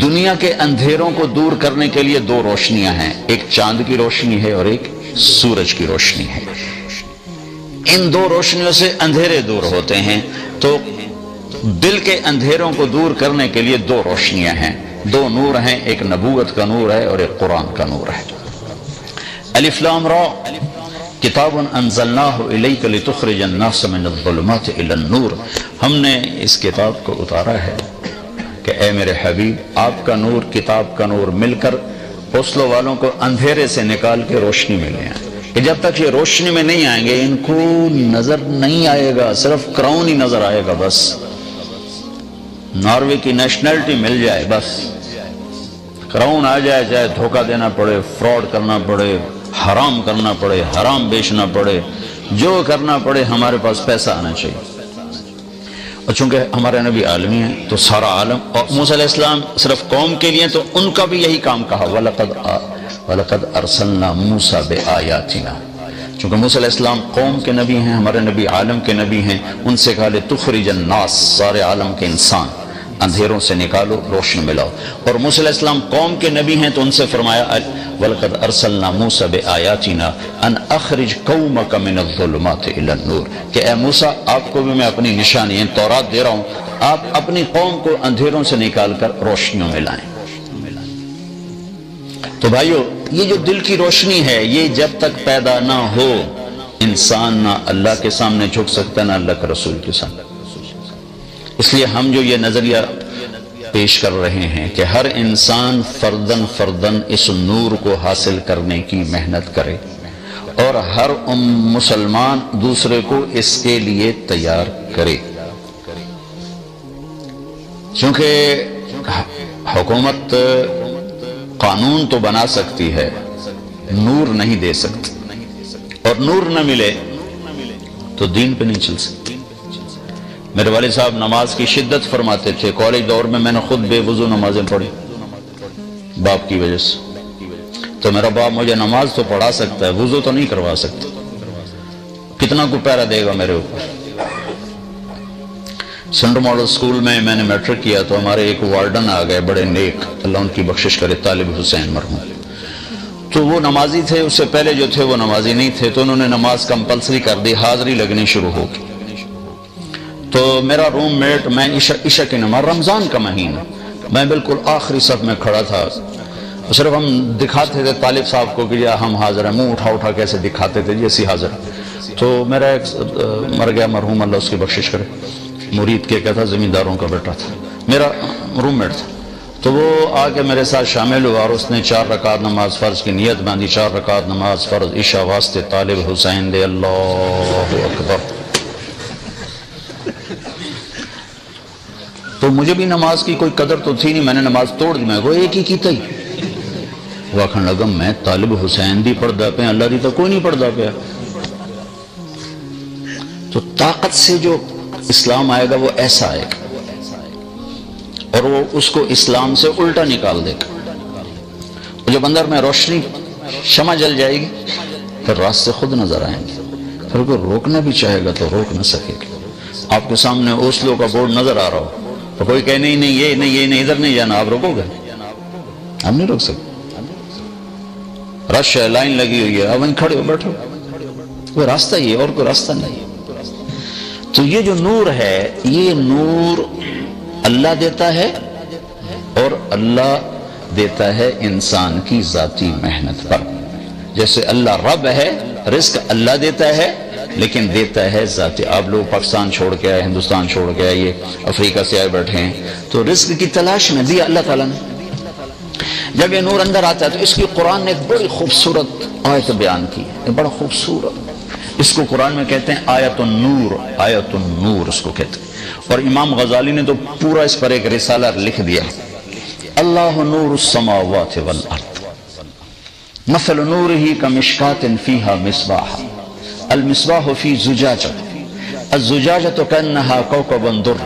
دنیا کے اندھیروں کو دور کرنے کے لیے دو روشنیاں ہیں، ایک چاند کی روشنی ہے اور ایک سورج کی روشنی ہے. ان دو روشنیوں سے اندھیرے دور ہوتے ہیں. تو دل کے اندھیروں کو دور کرنے کے لیے دو روشنیاں ہیں، دو نور ہیں، ایک نبوت کا نور ہے اور ایک قرآن کا نور ہے. الف لام را کتاب انزلناہ الیک لتخرج الناس من الظلمات الی النور. ہم نے اس کتاب کو اتارا ہے کہ اے میرے حبیب، آپ کا نور، کتاب کا نور مل کر اوسلو والوں کو اندھیرے سے نکال کے روشنی میں لے آئیں. کہ جب تک یہ روشنی میں نہیں آئیں گے ان کو نظر نہیں آئے گا، صرف کراؤن ہی نظر آئے گا. بس ناروے کی نیشنلٹی مل جائے، بس کراؤن آ جائے، چاہے دھوکہ دینا پڑے، فراڈ کرنا پڑے، حرام کرنا پڑے، حرام بیچنا پڑے، جو کرنا پڑے، ہمارے پاس پیسہ آنا چاہیے. اور چونکہ ہمارے نبی عالمی ہیں تو سارا عالم، اور موسیٰ علیہ السلام صرف قوم کے لیے تو ان کا بھی یہی کام کہا وَلَقَدْ أَرْسَلْنَا مُوسَى بِآيَاتِنَا. چونکہ موسیٰ علیہ السلام قوم کے نبی ہیں، ہمارے نبی عالم کے نبی ہیں. ان سے کہا لِتُخْرِجَ النَّاسِ، سارے عالم کے انسان اندھیروں سے نکالو، روشن ملاؤ. اور موسیٰ علیہ السلام قوم کے نبی ہیں تو ان سے فرمایا وَلَقَدْ أَرْسَلْنَا مُوسَى بِآيَاتِنَا أَنْ أَخْرِجْ قَوْمَكَ مِنَ الظُّلُمَاتِ إِلَى النُّورِ. کہ اے موسیٰ، آپ کو بھی میں اپنی نشانی تورات دے رہا ہوں، آپ اپنی قوم کو اندھیروں سے نکال کر روشنیوں میں لائیں. تو بھائیو، یہ جو دل کی روشنی ہے، یہ جب تک پیدا نہ ہو انسان نہ اللہ کے سامنے جھک سکتا، نہ اللہ کے رسول کے سامنے. اس لیے ہم جو یہ نظریہ پیش کر رہے ہیں کہ ہر انسان فردن فردن اس نور کو حاصل کرنے کی محنت کرے اور ہر مسلمان دوسرے کو اس کے لیے تیار کرے. چونکہ حکومت قانون تو بنا سکتی ہے، نور نہیں دے سکتی، اور نور نہ ملے تو دین پہ نہیں چل سکتی. میرے والد صاحب نماز کی شدت فرماتے تھے. کالج دور میں میں نے خود بے وضو نمازیں پڑھی باپ کی وجہ سے. تو میرا باپ مجھے نماز تو پڑھا سکتا ہے، وضو تو نہیں کروا سکتا. کتنا کو پیرا دے گا میرے اوپر. سینٹر ماڈل اسکول میں نے میٹرک کیا تو ہمارے ایک وارڈن آ گئے، بڑے نیک، اللہ ان کی بخشش کرے، طالب حسین مرحوم. تو وہ نمازی تھے، اس سے پہلے جو تھے وہ نمازی نہیں تھے. تو انہوں نے نماز کمپلسری کر دی، حاضری لگنی شروع ہو گئی. تو میرا روم میٹ، میں عشاء کی نماز، رمضان کا مہینہ، میں بالکل آخری صف میں کھڑا تھا. صرف ہم دکھاتے تھے طالب صاحب کو کہ ہم حاضر ہیں، منہ اٹھا اٹھا کیسے دکھاتے تھے جیسی حاضر. تو میرا ایک مر گیا مرحوم، اللہ اس کی بخشش کرے، مرید کے کیا تھا، زمینداروں کا بیٹا تھا، میرا روم میٹ تھا. تو وہ آ کے میرے ساتھ شامل ہوا اور اس نے 4 رکعت نماز فرض کی نیت باندھی. 4 رکعت نماز فرض عشاء واسطے طالب حسین دے، اللہ اکبر. تو مجھے بھی نماز کی کوئی قدر تو تھی نہیں، میں نے نماز توڑ دی. میں وہ ایک ہی کی تھی. وہ آخر لگا میں طالب حسین دی پڑھدا پیا، اللہ دی تو کوئی نہیں پڑھدا پیا۔ تو طاقت سے جو اسلام آئے گا وہ ایسا آئے گا، اور وہ اس کو اسلام سے الٹا نکال دے گا۔ جب اندر میں روشنی شمع جل جائے گی پھر راستے خود نظر آئیں گے، پھر کوئی روکنا بھی چاہے گا تو روک نہ سکے گا۔ آپ کے سامنے اوسلو کا بورڈ نظر آ رہا ہو تو کوئی کہے نہیں نہیں یہ نہیں ادھر نہیں جانا، آپ روکو گے؟ آپ نہیں روک سکتے۔ رش ہے، لائن لگی ہوئی ہے، آپ وہیں کھڑے ہو بیٹھو، وہ راستہ ہی ہے اور کوئی راستہ نہیں۔ تو یہ جو نور ہے یہ نور اللہ دیتا ہے، اور اللہ دیتا ہے انسان کی ذاتی محنت پر۔ جیسے اللہ رب ہے، رزق اللہ دیتا ہے لیکن دیتا ہے ذاتی۔ آپ لوگ پاکستان چھوڑ کے آئے، ہندوستان چھوڑ کے آئے، یہ افریقہ سے آئے بیٹھے ہیں تو رزق کی تلاش میں دیا اللہ تعالیٰ نے۔ جب یہ نور اندر آتا ہے تو اس کی قرآن نے ایک بڑی خوبصورت آیت بیان کی ہے، بڑا خوبصورت، اس کو قرآن میں کہتے ہیں آیت النور، آیت النور اس کو کہتے ہیں۔ اور امام غزالی نے تو پورا اس پر ایک رسالہ لکھ دیا، اللہ نور السماوات والارض مثل نورہ کمشکات فیہا مصباح المصباح فی زجاجہ الزجاجة كأنها كوكب در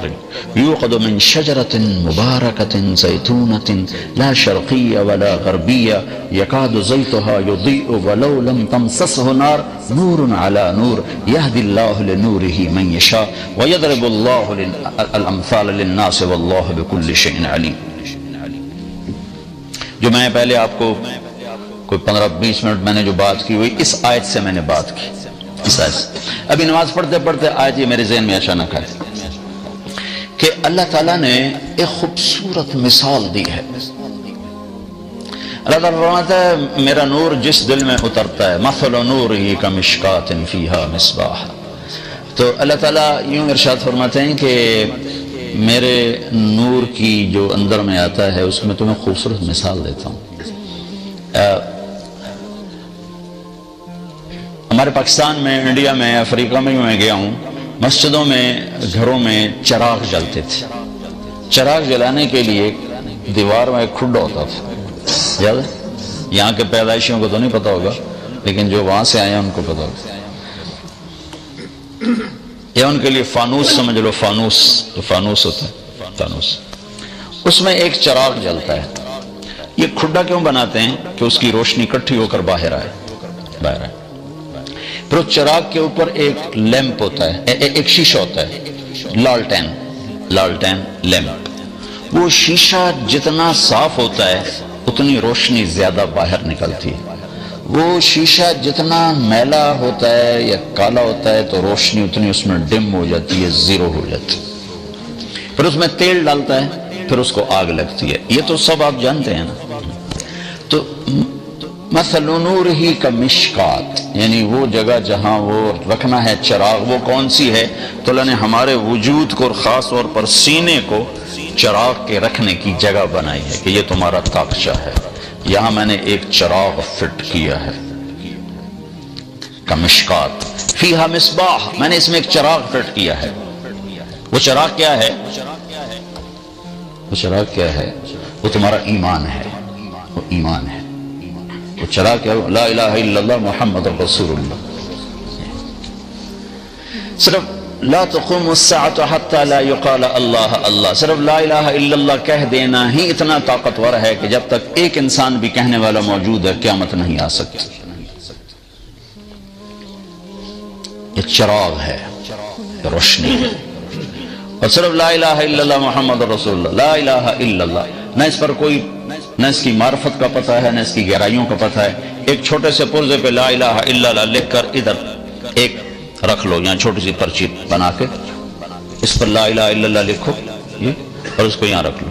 يوقد من شجرة مباركة زيتونة لا شرقية ولا غربية يكاد زيتها يضيء ولو لم تمسسه نار نور على نور يهدي الله لنوره من يشاء ويضرب الله الأمثال للناس والله بكل شيء عليم۔ جو میں پہلے آپ کو کوئی 15-20 منٹ میں نے جو بات کی ہوئی اس آیت سے میں نے بات کی، اس آیت سے۔ ابھی نماز پڑھتے پڑھتے آیت یہ میرے ذہن میں اچانک آئی کہ اللہ تعالیٰ نے ایک خوبصورت مثال دی ہے۔ اللہ تعالیٰ فرماتا ہے میرا نور جس دل میں اترتا ہے مثل نورہ کمشکات فیہا مصباح، تو اللہ تعالیٰ یوں ارشاد فرماتے ہیں کہ میرے نور کی جو اندر میں آتا ہے اس میں تمہیں خوبصورت مثال دیتا ہوں۔ ہمارے پاکستان میں، انڈیا میں، افریقہ میں میں گیا ہوں، مسجدوں میں، گھروں میں چراغ جلتے تھے۔ چراغ جلانے کے لیے دیوار میں ایک کھڈا ہوتا تھا، یاد ہے؟ یہاں کے پیدائشیوں کو تو نہیں پتا ہوگا لیکن جو وہاں سے آئے ہیں ان کو پتا ہوگا۔ یہ ان کے لیے فانوس سمجھ لو، فانوس جو فانوس ہوتا ہے، فانوس، اس میں ایک چراغ جلتا ہے۔ یہ کھڈا کیوں بناتے ہیں کہ اس کی روشنی اکٹھی ہو کر باہر آئے، باہر آئے۔ پھر اس چراغ کے اوپر ایک لیمپ ہوتا ہے، ایک شیشہ ہوتا ہے، لالٹین لیمپ۔ وہ شیشہ جتنا صاف ہوتا ہے اتنی روشنی زیادہ باہر نکلتی ہے، وہ شیشہ جتنا میلا ہوتا ہے یا کالا ہوتا ہے تو روشنی اتنی اس میں ڈم ہو جاتی ہے، زیرو ہو جاتی ہے۔ پھر اس میں تیل ڈالتا ہے، پھر اس کو آگ لگتی ہے، یہ تو سب آپ جانتے ہیں نا۔ تو مثل نورہ کمشکات، یعنی وہ جگہ جہاں وہ رکھنا ہے چراغ وہ کون سی ہے؟ تو اللہ نے ہمارے وجود کو اور خاص طور پر سینے کو چراغ کے رکھنے کی جگہ بنائی ہے کہ یہ تمہارا تاقچہ ہے، یہاں میں نے ایک چراغ فٹ کیا ہے، کمشکات فیہا مصباح، میں نے اس میں ایک چراغ فٹ کیا ہے۔ وہ چراغ کیا ہے؟ وہ چراغ کیا ہے؟ وہ تمہارا ایمان ہے، وہ ایمان ہے۔ وہ چراغ کیا ہے؟ لا الہ الا اللہ محمد رسول اللہ۔ صرف لا تقوم الساعة حتى لا يقال اللہ اللہ، صرف لا الہ الا اللہ کہہ دینا ہی اتنا طاقتور ہے کہ جب تک ایک انسان بھی کہنے والا موجود ہے قیامت نہیں آ سکتی۔ یہ چراغ ہے، یہ روشنی ہے۔ اور صرف لا الہ الا اللہ محمد رسول اللہ، لا الہ الا اللہ، نہ اس پر کوئی، نہ اس کی معرفت کا پتہ ہے، نہ اس کی گہرائیوں کا پتہ ہے۔ ایک چھوٹے سے پرزے پہ لا الہ الا اللہ لکھ کر ادھر ایک رکھ لو، یہاں چھوٹی سی پرچی بنا کے اس پر لا الہ الا اللہ لکھو اور اس کو یہاں رکھ لو۔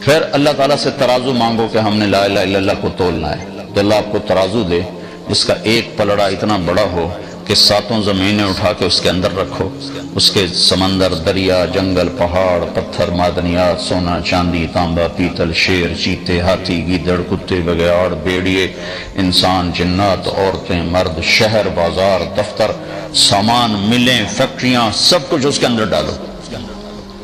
پھر اللہ تعالیٰ سے ترازو مانگو کہ ہم نے لا الہ الا اللہ کو تولنا ہے، تو اللہ آپ کو ترازو دے جس کا ایک پلڑا اتنا بڑا ہو کہ 7 زمینیں اٹھا کے اس کے اندر رکھو، اس کے سمندر، دریا، جنگل، پہاڑ، پتھر، معدنیات، سونا، چاندی، تانبا، پیتل، شیر، چیتے، ہاتھی، گیدڑ، کتے، بگیاڑ، بھیڑیے، انسان، جنات، عورتیں، مرد، شہر، بازار، دفتر، سامان، ملیں، فیکٹریاں، سب کچھ اس کے اندر ڈالو۔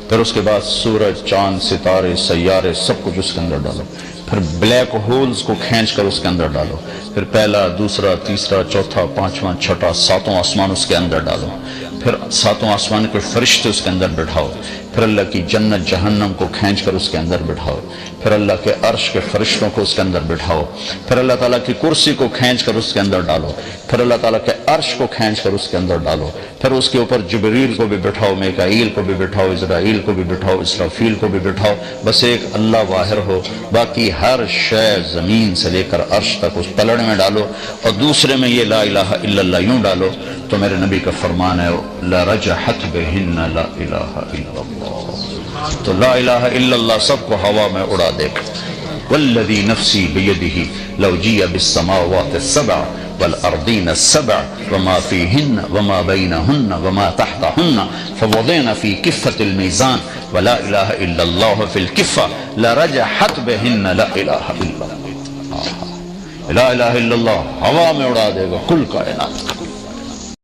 پھر اس کے بعد سورج، چاند، ستارے، سیارے سب کچھ اس کے اندر ڈالو، پھر بلیک ہولز کو کھینچ کر اس کے اندر ڈالو، پھر پہلا، دوسرا، تیسرا، چوتھا، پانچواں، چھٹا، ساتوں آسمان اس کے اندر ڈالو، پھر ساتوں آسمان کے فرشتے اس کے اندر بٹھاؤ، پھر اللہ کی جنت جہنم کو کھینچ کر اس کے اندر بٹھاؤ، پھر اللہ کے عرش کے فرشتوں کو اس کے اندر بٹھاؤ، پھر اللہ تعالیٰ کی کرسی کو کھینچ کر اس کے اندر ڈالو، پھر اللہ تعالیٰ کے عرش کو کھینچ کر اس کے اندر ڈالو، پھر اس کے اوپر جبریل کو بھی بٹھاؤ، میکائیل کو بھی بٹھاؤ، اسرائیل کو بھی بٹھاؤ، اسرافیل کو بھی بٹھاؤ، بس ایک اللہ واحد ہو، باقی ہر شے زمین سے لے کر عرش تک اس پلڑ میں ڈالو، اور دوسرے میں یہ لا الہ الا اللہ یوں ڈالو، تو میرے نبی کا فرمان ہے لرجحت بہن لا الہ الا اللہ، تو لا الہ الا اللہ سب کو ہوا میں اڑا دے گا۔ والذی نفسی بیدہ لو جیع بالسماوات السبع والارضین السبع وما فیہن وما بینہن وما تحتہن فوضعن فی کفۃ المیزان ولا الہ الا اللہ فی الکفہ لرجحت بہن لا الہ الا اللہ۔ لا الہ الا اللہ ہوا میں اڑا دے گا کل کائنات۔